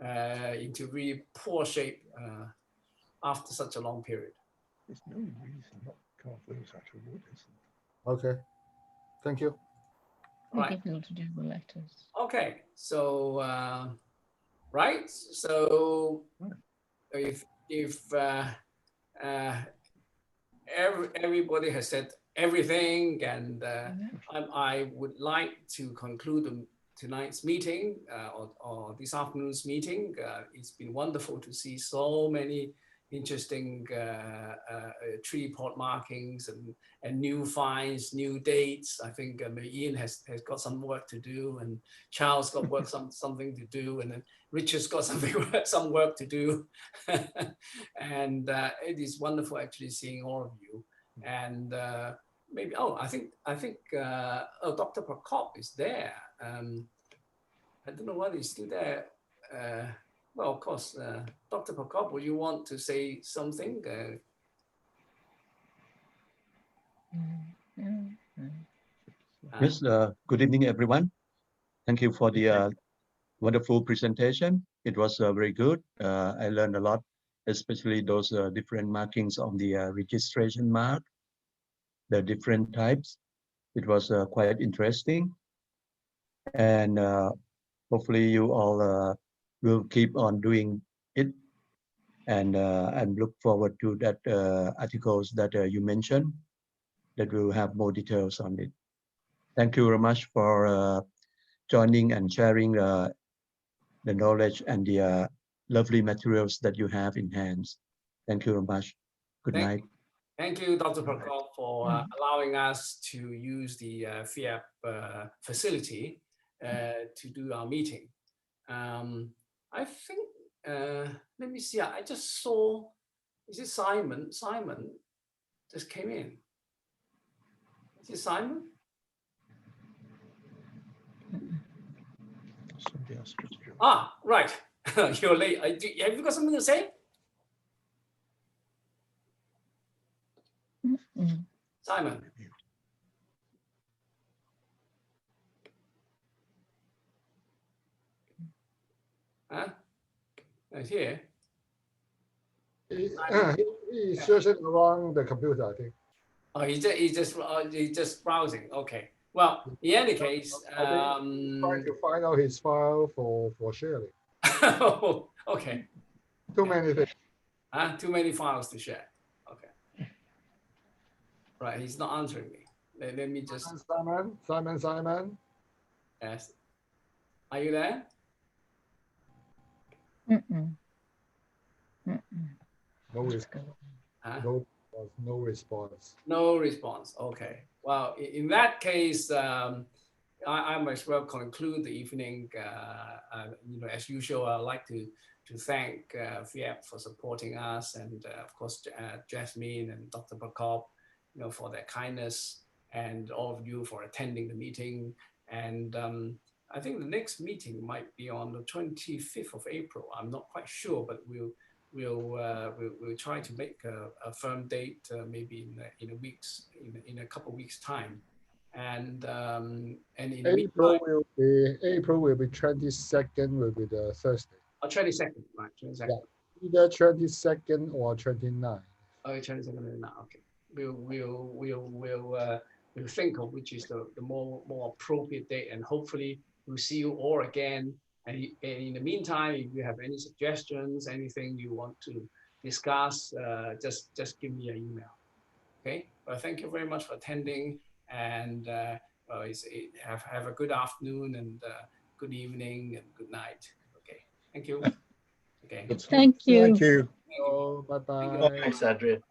into really poor shape after such a long period. There's no reason not to carve those out of wood, isn't there? Okay, thank you. Right. To do the letters. Okay, so right, so if everybody has said everything, and I would like to conclude tonight's meeting or this afternoon's meeting. It's been wonderful to see so many interesting tree pot markings and new finds, new dates. I think Ian has got some work to do, and Charles got something to do, and then Richard's got some work to do. And it is wonderful actually seeing all of you. And maybe I think Dr. Prokop is there. I don't know whether he's still there. Well, of course, Dr. Prokop, would you want to say something? Yes, good evening, everyone. Thank you for the wonderful presentation. It was very good. I learned a lot, especially those different markings on the registration mark, the different types. It was quite interesting. And hopefully you all will keep on doing it and I'm look forward to that articles that you mentioned, that will have more details on it. Thank you very much for joining and sharing the knowledge and the lovely materials that you have in hands. Thank you very much. Good night. Thank you, Dr. Prakop, for allowing us to use the FIAP facility to do our meeting. I think, let me see, I just saw, is it Simon? Simon just came in. Is it Simon? Somebody else just joined. Ah, right. You're late. Have you got something to say? Simon. Huh? Here. He's searching around the computer, I think. Oh, he's just browsing. Okay. Well, in any case, Trying to find out his file for sharing. okay. Too many things. Too many files to share. Okay. Right, he's not answering me. Let me just. Simon. Yes. Are you there? No response. No response. No response. Okay. Well, in that case, I might as well conclude the evening. As usual, I'd like to thank FIAP for supporting us, and of course Jasmine and Dr. Prakop, for their kindness, and all of you for attending the meeting. And I think the next meeting might be on the 25th of April. I'm not quite sure, but we'll try to make a firm date, maybe in a couple of weeks time. And in April will be 22nd, will be the Thursday. 22nd, right? 22nd. Yeah, either 22nd or 29th. Oh, 22nd and 29th. Okay. We'll think of which is the more appropriate date, and hopefully we'll see you all again. And in the meantime, if you have any suggestions, anything you want to discuss, just give me an email. Okay. Well, thank you very much for attending, and have a good afternoon and good evening and good night. Okay. Thank you. Okay. Thank you. Thank you. Oh, bye bye. Thanks, Adrian.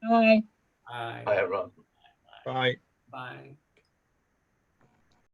Bye. Bye. Bye, everyone. Bye. Bye.